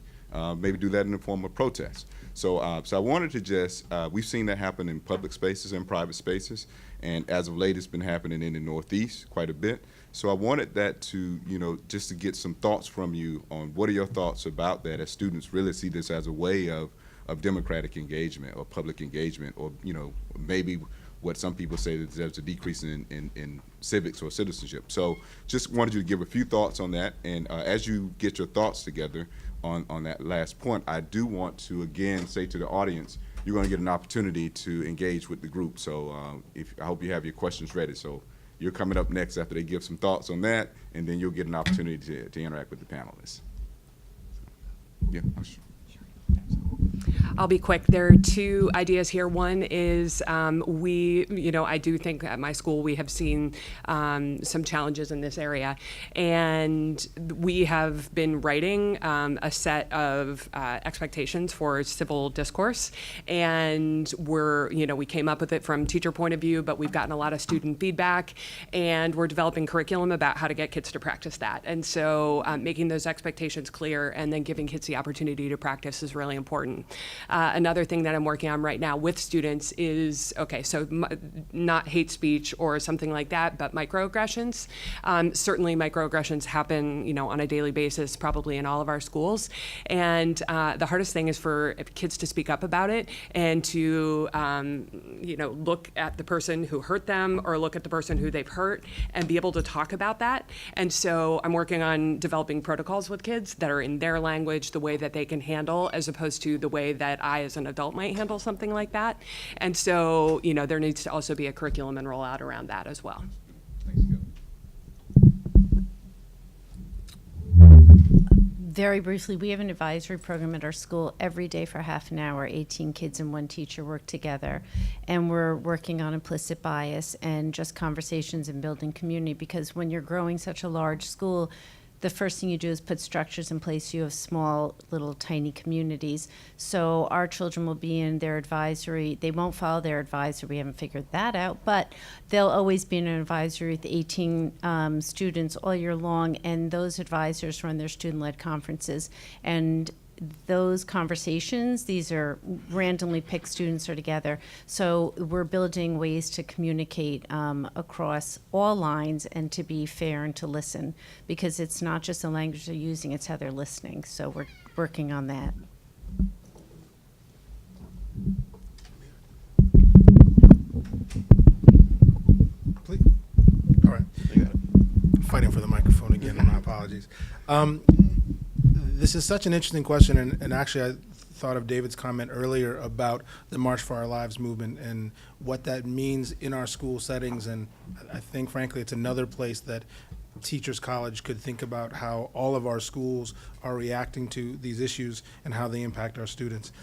maybe do that in the form of protest. So I wanted to just, we've seen that happen in public spaces and private spaces, and as of late it's been happening in the Northeast quite a bit. So I wanted that to, just to get some thoughts from you on what are your thoughts about that, as students really see this as a way of democratic engagement or public engagement, or maybe what some people say that there's a decrease in civics or citizenship. So just wanted you to give a few thoughts on that, and as you get your thoughts together on that last point, I do want to again say to the audience, you're going to get an opportunity to engage with the group. So I hope you have your questions ready. So you're coming up next after they give some thoughts on that, and then you'll get an opportunity to interact with the panelists. Yeah, sure. I'll be quick. There are two ideas here. One is I do think at my school we have seen some challenges in this area, and we have been writing a set of expectations for civil discourse, and we came up with it from teacher point of view, but we've gotten a lot of student feedback, and we're developing curriculum about how to get kids to practice that. And so making those expectations clear and then giving kids the opportunity to practice is really important. Another thing that I'm working on right now with students is, not hate speech or something like that, but microaggressions. Certainly microaggressions happen, on a daily basis, probably in all of our schools. And the hardest thing is for kids to speak up about it and to, look at the person who hurt them or look at the person who they've hurt and be able to talk about that. And so I'm working on developing protocols with kids that are in their language, the way that they can handle, as opposed to the way that I, as an adult, might handle something like that. And so, there needs to also be a curriculum and rollout around that as well. Thanks, Kelley. Very briefly, we have an advisory program at our school every day for half an hour. 18 kids and one teacher work together, and we're working on implicit bias and just conversations and building community, because when you're growing such a large school, the first thing you do is put structures in place. You have small, little, tiny communities. So our children will be in their advisory. They won't follow their advisor. We haven't figured that out. But they'll always be in an advisory with 18 students all year long. And those advisors run their student-led conferences. And those conversations, these are randomly picked students are together. So we're building ways to communicate across all lines and to be fair and to listen, because it's not just the language they're using, it's how they're listening. So we're working on that. for the microphone again. My apologies. This is such an interesting question, and actually I thought of David's comment earlier about the March for Our Lives movement and what that means in our school settings. And I think, frankly, it's another place that Teachers College could think about how all of our schools are reacting to these issues and how they impact our students.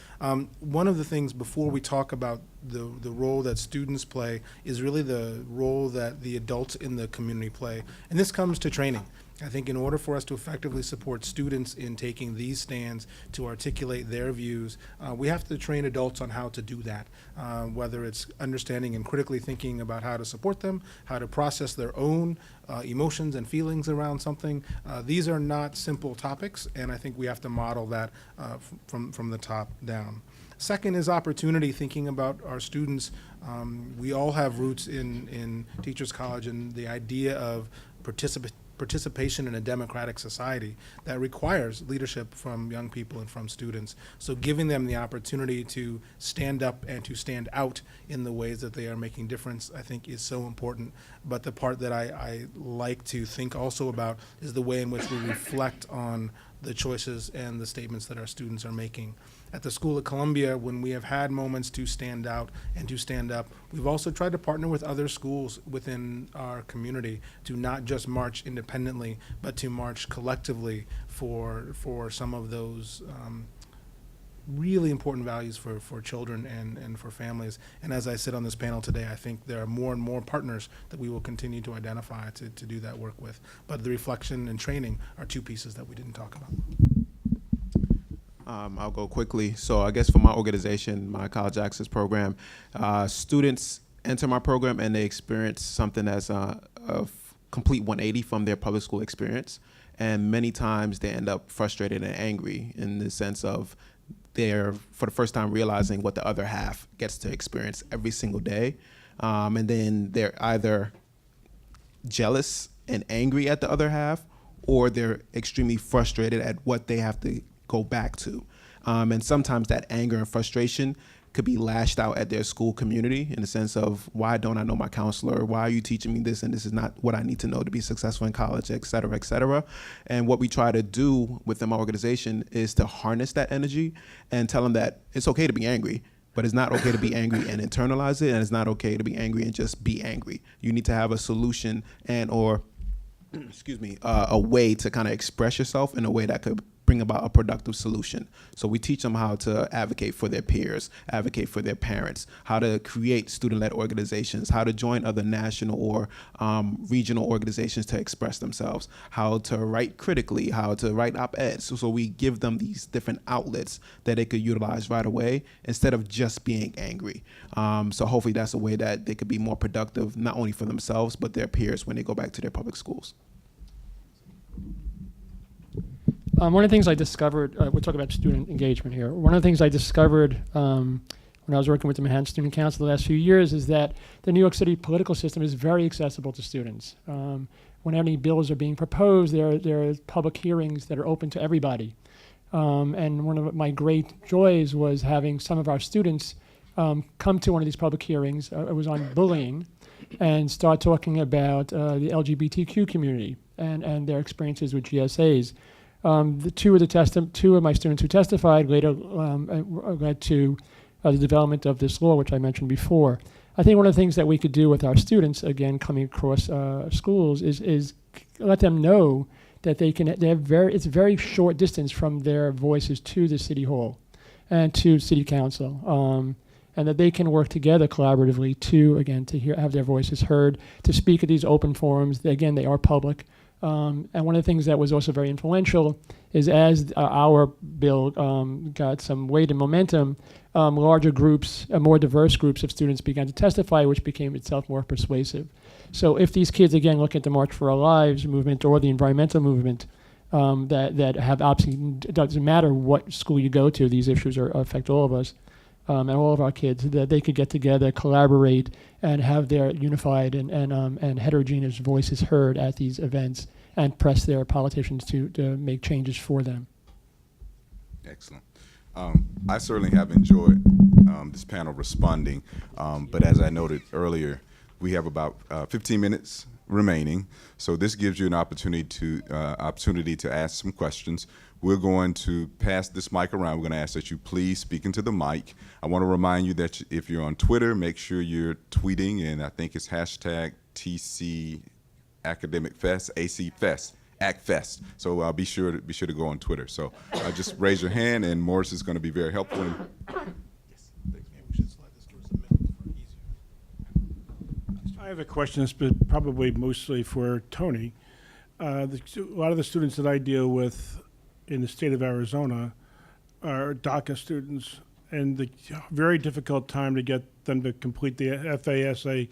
One of the things before we talk about the role that students play is really the role that the adults in the community play. And this comes to training. I think in order for us to effectively support students in taking these stands to articulate their views, we have to train adults on how to do that, whether it's understanding and critically thinking about how to support them, how to process their own emotions and feelings around something. These are not simple topics, and I think we have to model that from the top down. Second is opportunity, thinking about our students. We all have roots in Teachers College and the idea of participation in a democratic society that requires leadership from young people and from students. So giving them the opportunity to stand up and to stand out in the ways that they are making difference, I think, is so important. But the part that I like to think also about is the way in which we reflect on the choices and the statements that our students are making. At the School of Columbia, when we have had moments to stand out and to stand up, we've also tried to partner with other schools within our community to not just march independently, but to march collectively for some of those really important values for children and for families. And as I sit on this panel today, I think there are more and more partners that we will continue to identify to do that work with. But the reflection and training are two pieces that we didn't talk about. I'll go quickly. So I guess for my organization, my College Access Program, students enter my program and they experience something as a complete 180 from their public school experience. And many times they end up frustrated and angry in the sense of they're, for the first time, realizing what the other half gets to experience every single day. And then they're either jealous and angry at the other half, or they're extremely frustrated at what they have to go back to. And sometimes that anger and frustration could be lashed out at their school community in the sense of, why don't I know my counselor? Why are you teaching me this? And this is not what I need to know to be successful in college, et cetera, et cetera. And what we try to do within my organization is to harness that energy and tell them that it's okay to be angry, but it's not okay to be angry and internalize it. And it's not okay to be angry and just be angry. You need to have a solution and or a way to kind of express yourself in a way that could bring about a productive solution. So we teach them how to advocate for their peers, advocate for their parents, how to create student-led organizations, how to join other national or regional organizations to express themselves, how to write critically, how to write op-eds. So we give them these different outlets that they could utilize right away instead of just being angry. So hopefully that's a way that they could be more productive, not only for themselves, but their peers when they go back to their public schools. One of the things I discovered, we'll talk about student engagement here. One of the things I discovered when I was working with the Manhattan Student Council the last few years is that the New York City political system is very accessible to students. When any bills are being proposed, there are public hearings that are open to everybody. And one of my great joys was having some of our students come to one of these public hearings. It was on bullying, and start talking about the LGBTQ community and their experiences with GSAs. Two of my students who testified later led to the development of this law, which I mentioned before. I think one of the things that we could do with our students, again, coming across schools, is let them know that it's a very short distance from their voices to the city hall and to city council, and that they can work together collaboratively to have their voices heard, to speak at these open forums. Again, they are public. And one of the things that was also very influential is as our bill got some weight and momentum, larger groups, more diverse groups of students began to testify, which became itself more persuasive. So if these kids, again, look at the March for Our Lives movement or the environmental movement, that have obviously, it doesn't matter what school you go to, these issues affect all of us. And all of our kids, that they could get together, collaborate, and have their unified and heterogeneous voices heard at these events, and press their politicians to make changes for them. Excellent. I certainly have enjoyed this panel responding, but as I noted earlier, we have about 15 minutes remaining. So this gives you an opportunity to ask some questions. We're going to pass this mic around. We're going to ask that you please speak into the mic. I want to remind you that if you're on Twitter, make sure you're tweeting, and I think it's hashtag TC Academic Fest, AC Fest, Act Fest. So be sure to go on Twitter. So just raise your hand, and Morris is going to be very helpful. I have a question that's probably mostly for Tony. A lot of the students that I deal with in the state of Arizona are DACA students, and the very difficult time to get them to complete the FASA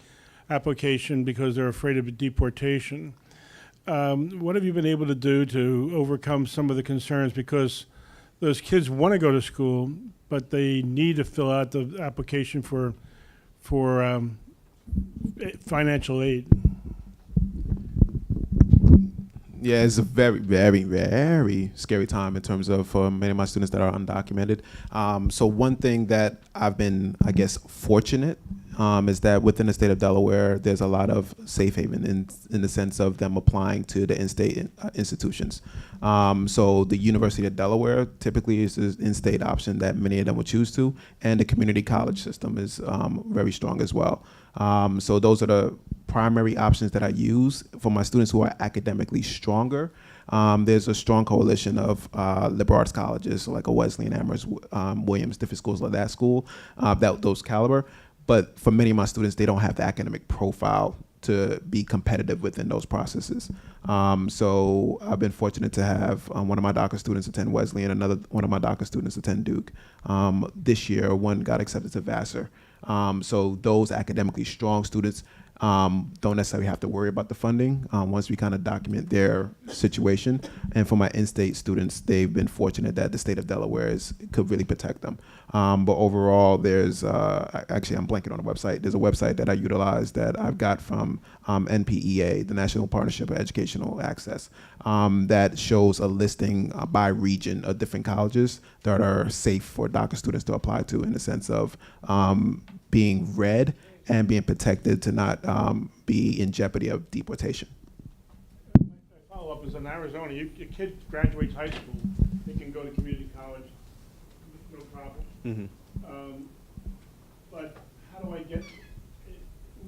application because they're afraid of deportation. What have you been able to do to overcome some of the concerns? Because those kids want to go to school, but they need to fill out the application for financial aid. Yeah, it's a very, very, very scary time in terms of for many of my students that are undocumented. So one thing that I've been, I guess, fortunate is that within the state of Delaware, there's a lot of safe haven in the sense of them applying to the in-state institutions. So the University of Delaware typically is an in-state option that many of them would choose to, and the community college system is very strong as well. So those are the primary options that I use for my students who are academically stronger. There's a strong coalition of liberal arts colleges, like a Wesleyan, Amherst, Williams, different schools like that school, those caliber. But for many of my students, they don't have the academic profile to be competitive within those processes. So I've been fortunate to have one of my DACA students attend Wesleyan, another one of my DACA students attend Duke. This year, one got accepted to Vassar. So those academically strong students don't necessarily have to worry about the funding once we kind of document their situation. And for my in-state students, they've been fortunate that the state of Delaware could really protect them. But overall, there's actually, I'm blanking on the website. There's a website that I utilize that I've got from NPEA, the National Partnership of Educational Access, that shows a listing by region of different colleges that are safe for DACA students to apply to, in the sense of being read and being protected to not be in jeopardy of deportation. My follow-up is in Arizona, your kid graduates high school, they can go to community college, no problem. Mm-hmm. But how do I get,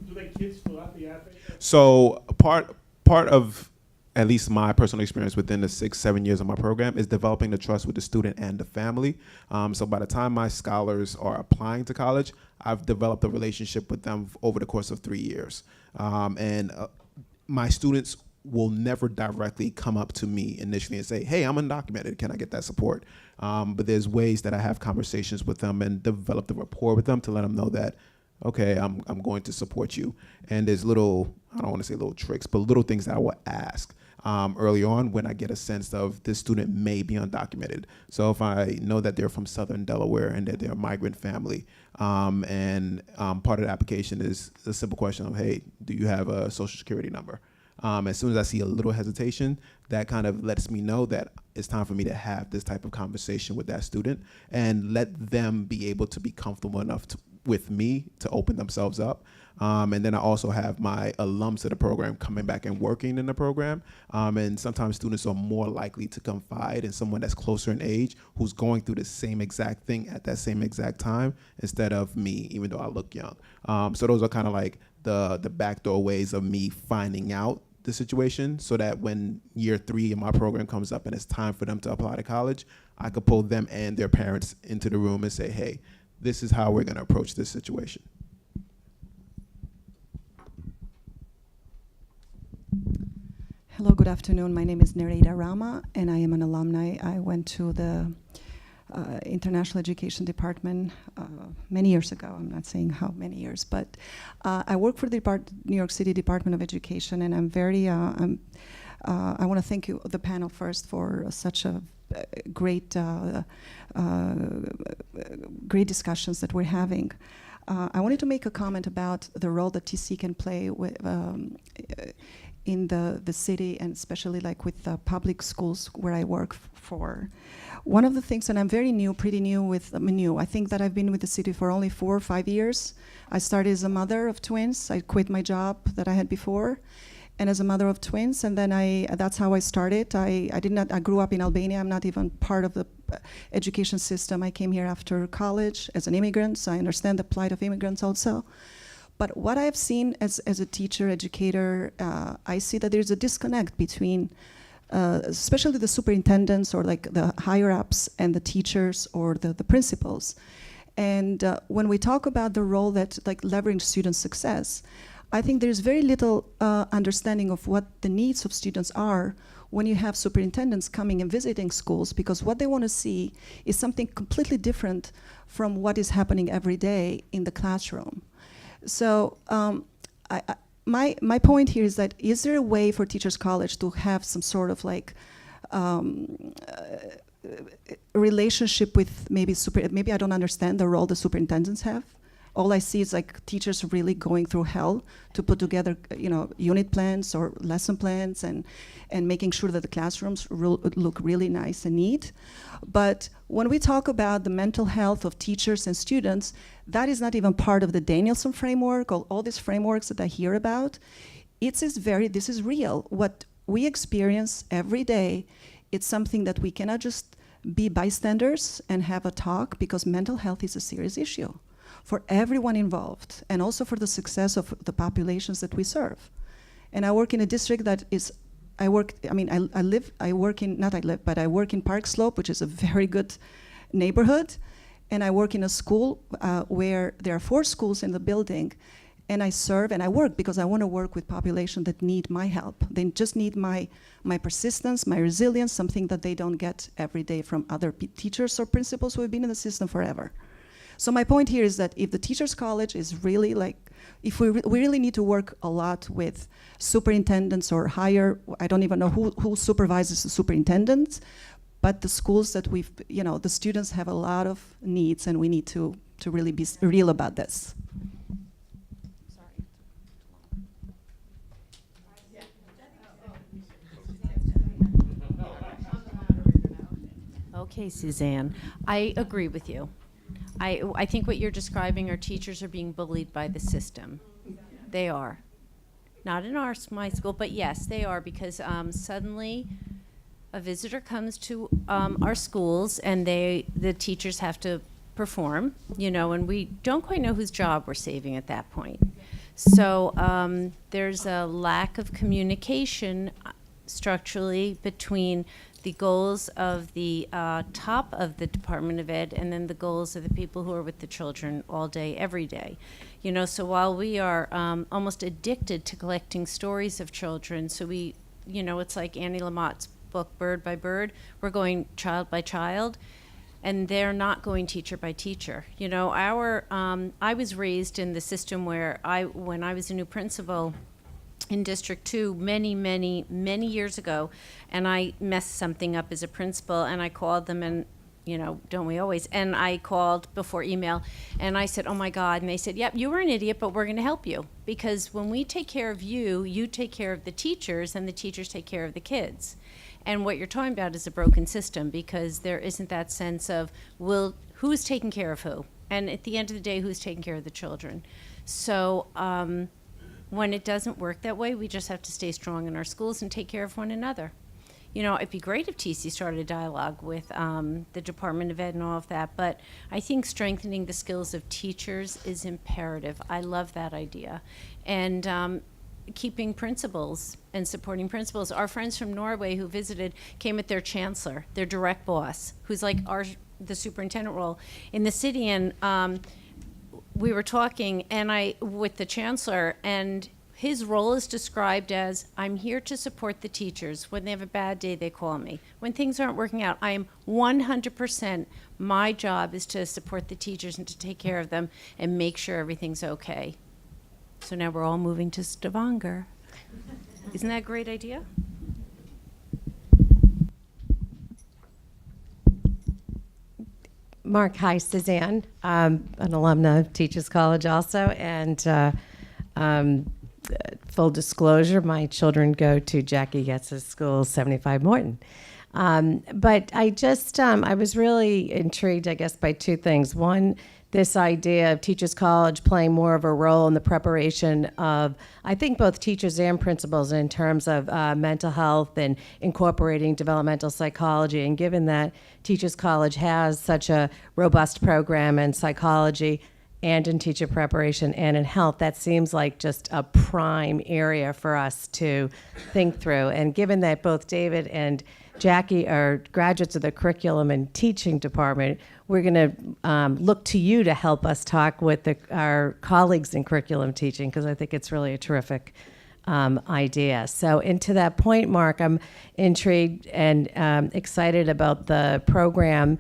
do they kids fill out the app? So part of at least my personal experience within the 6-7 years of my program is developing the trust with the student and the family. So by the time my scholars are applying to college, I've developed a relationship with them over the course of 3 years. And my students will never directly come up to me initially and say, hey, I'm undocumented, can I get that support? But there's ways that I have conversations with them and develop the rapport with them to let them know that, okay, I'm going to support you. And there's little, I don't want to say little tricks, but little things that I will ask early on when I get a sense of this student may be undocumented. So if I know that they're from Southern Delaware and that they're a migrant family, and part of the application is a simple question of, hey, do you have a social security number? As soon as I see a little hesitation, that kind of lets me know that it's time for me to have this type of conversation with that student and let them be able to be comfortable enough with me to open themselves up. And then I also have my alums of the program coming back and working in the program. And sometimes students are more likely to confide in someone that's closer in age who's going through the same exact thing at that same exact time instead of me, even though I look young. So those are kind of like the backdoor ways of me finding out the situation, so that when year 3 of my program comes up and it's time for them to apply to college, I could pull them and their parents into the room and say, hey, this is how we're going to approach this situation. Hello, good afternoon. My name is Marina Rama, and I am an alumni. I went to the International Education Department many years ago. I'm not saying how many years, but I work for the New York City Department of Education, and I'm very, I want to thank you, the panel, first for such a great great discussions that we're having. I wanted to make a comment about the role that TC can play with, in the city, and especially like with the public schools where I work for. One of the things, and I'm very new, pretty new with, I think that I've been with the city for only 4 or 5 years. I started as a mother of twins. I quit my job that I had before. and as a mother of twins. And then that's how I started. I grew up in Albania. I'm not even part of the education system. I came here after college as an immigrant, so I understand the plight of immigrants also. But what I've seen as a teacher, educator, I see that there's a disconnect between especially the superintendents or like the higher ups and the teachers or the principals. And when we talk about the role that like leverage student success, I think there's very little understanding of what the needs of students are when you have superintendents coming and visiting schools, because what they want to see is something completely different from what is happening every day in the classroom. So my point here is that, is there a way for Teachers College to have some sort of like relationship with maybe I don't understand the role the superintendents have. All I see is like teachers really going through hell to put together, unit plans or lesson plans and making sure that the classrooms look really nice and neat. But when we talk about the mental health of teachers and students, that is not even part of the Danielson framework or all these frameworks that I hear about. This is real. What we experience every day, it's something that we cannot just be bystanders and have a talk, because mental health is a serious issue for everyone involved, and also for the success of the populations that we serve. And I work in a district that is, I work in Park Slope, which is a very good neighborhood, and I work in a school where there are 4 schools in the building, and I serve and I work because I want to work with population that need my help. They just need my persistence, my resilience, something that they don't get every day from other teachers or principals who have been in the system forever. So my point here is that if the Teachers College is really like, if we really need to work a lot with superintendents or higher, I don't even know who supervises the superintendents, but the schools that the students have a lot of needs, and we need to really be real about this. Okay, Suzanne, I agree with you. I think what you're describing are teachers are being bullied by the system. They are. Not in my school, but yes, they are, because suddenly a visitor comes to our schools and the teachers have to perform, and we don't quite know whose job we're saving at that point. So there's a lack of communication structurally between the goals of the top of the Department of Ed and then the goals of the people who are with the children all day, every day. So while we are almost addicted to collecting stories of children, so we, it's like Annie Lamott's book, Bird by Bird, we're going child by child, and they're not going teacher by teacher. I was raised in the system where when I was a new principal in District 2 many years ago, and I messed something up as a principal, and I called them, and don't we always, and I called before email, and I said, oh my God, and they said, yep, you were an idiot, but we're going to help you, because when we take care of you, you take care of the teachers, and the teachers take care of the kids. And what you're talking about is a broken system, because there isn't that sense of, who's taking care of who, and at the end of the day, who's taking care of the children. So when it doesn't work that way, we just have to stay strong in our schools and take care of one another. It'd be great if TC started a dialogue with the Department of Ed and all of that, but I think strengthening the skills of teachers is imperative. I love that idea. And keeping principals and supporting principals. Our friends from Norway who visited came with their chancellor, their direct boss, who's like the superintendent role in the city, and we were talking with the chancellor, and his role is described as, I'm here to support the teachers. When they have a bad day, they call me. When things aren't working out, I am 100%, my job is to support the teachers and to take care of them and make sure everything's okay. So now we're all moving to Stavanger. Isn't that a great idea? Mark, hi, Suzanne. I'm an alumna of Teachers College also, and full disclosure, my children go to Jacqui Getz's school, 75 Morton. But I was really intrigued, I guess, by 2 things. One, this idea of Teachers College playing more of a role in the preparation of, I think, both teachers and principals in terms of mental health and incorporating developmental psychology. And given that Teachers College has such a robust program in psychology and in teacher preparation and in health, that seems like just a prime area for us to think through. And given that both David and Jacqui are graduates of the curriculum and teaching department, we're going to look to you to help us talk with our colleagues in curriculum teaching, because I think it's really a terrific idea. So, and to that point, Mark, I'm intrigued and excited about the program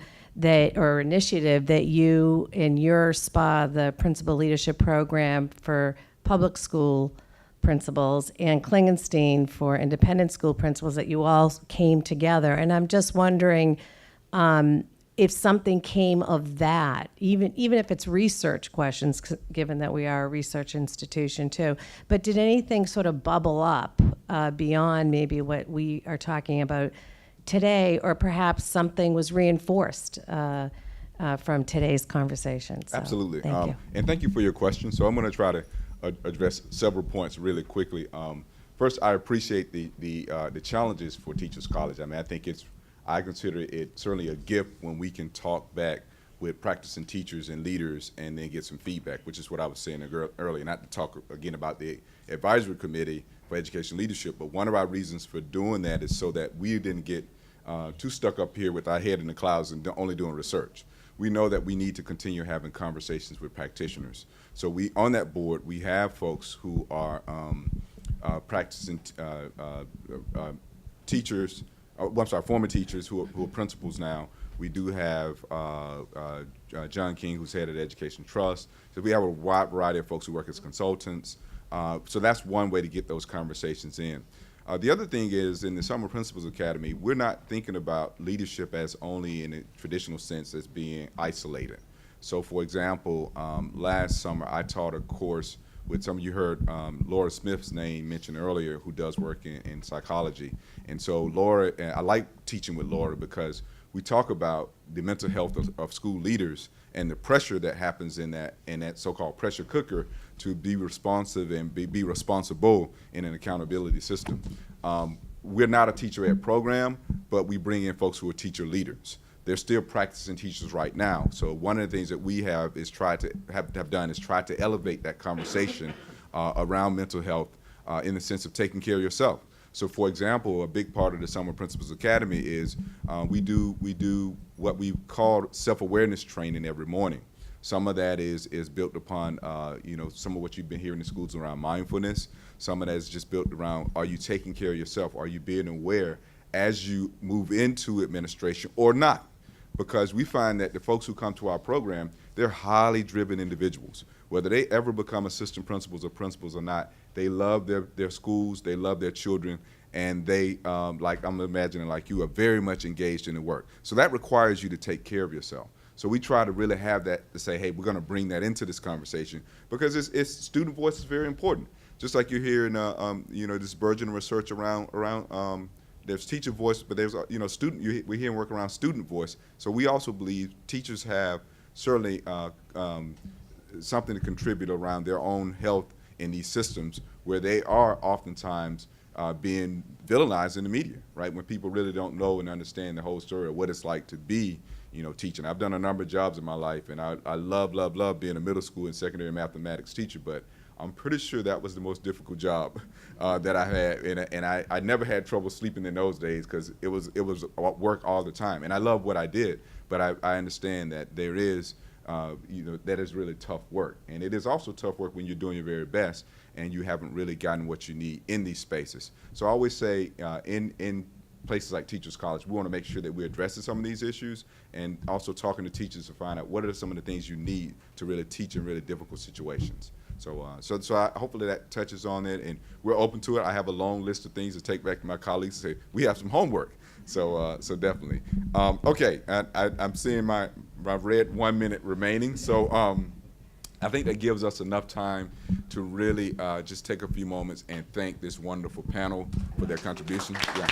or initiative that you, in your SPA, the Principal Leadership Program for public school principals, and Klingenstein for independent school principals, that you all came together. And I'm just wondering if something came of that, even if it's research questions, given that we are a research institution too. But did anything sort of bubble up beyond maybe what we are talking about today, or perhaps something was reinforced from today's conversation? So, Absolutely. Thank you. And thank you for your question. So I'm going to try to address several points really quickly. First, I appreciate the challenges for Teachers College. I mean, I consider it certainly a gift when we can talk back with practicing teachers and leaders and then get some feedback, which is what I was saying earlier. Not to talk again about the advisory committee for education leadership, but one of our reasons for doing that is so that we didn't get too stuck up here with our head in the clouds and only doing research. We know that we need to continue having conversations with practitioners. So on that board, we have folks who are practicing teachers, former teachers who are principals now. We do have John King, who's head of the Education Trust. So we have a wide variety of folks who work as consultants. So that's one way to get those conversations in. The other thing is, in the Summer Principals Academy, we're not thinking about leadership as only in a traditional sense as being isolated. So for example, last summer I taught a course with some of you heard Laura Smith's name mentioned earlier, who does work in psychology. And so Laura, I like teaching with Laura because we talk about the mental health of school leaders and the pressure that happens in that so-called pressure cooker to be responsive and be responsible in an accountability system. We're not a teacher-ed program, but we bring in folks who are teacher leaders. They're still practicing teachers right now. So one of the things that we have is try to elevate that conversation around mental health in the sense of taking care of yourself. So for example, a big part of the Summer Principals Academy is we do what we call self-awareness training every morning. Some of that is built upon some of what you've been hearing in schools around mindfulness. Some of that is just built around, are you taking care of yourself? Are you being aware as you move into administration or not? Because we find that the folks who come to our program, they're highly driven individuals. Whether they ever become assistant principals or principals or not, they love their schools, they love their children, and they, like I'm imagining like you, are very much engaged in the work. So that requires you to take care of yourself. So we try to really have that to say, hey, we're going to bring that into this conversation because it's student voice is very important. Just like you're hearing, this burgeoning research around there's teacher voice, but there's student. We're hearing work around student voice. So we also believe teachers have certainly something to contribute around their own health in these systems where they are oftentimes being villainized in the media, right? When people really don't know and understand the whole story of what it's like to be, teaching. I've done a number of jobs in my life, and I love being a middle school and secondary mathematics teacher, but I'm pretty sure that was the most difficult job that I had, and I never had trouble sleeping in those days because it was work all the time, and I love what I did, but I understand that there is, that is really tough work, and it is also tough work when you're doing your very best and you haven't really gotten what you need in these spaces. So I always say in places like Teachers College, we want to make sure that we're addressing some of these issues and also talking to teachers to find out what are some of the things you need to really teach in really difficult situations. So hopefully that touches on it, and we're open to it. I have a long list of things to take back to my colleagues and say, we have some homework. So definitely. Okay, I'm seeing I've read 1 minute remaining. So I think that gives us enough time to really just take a few moments and thank this wonderful panel for their contribution. Yeah.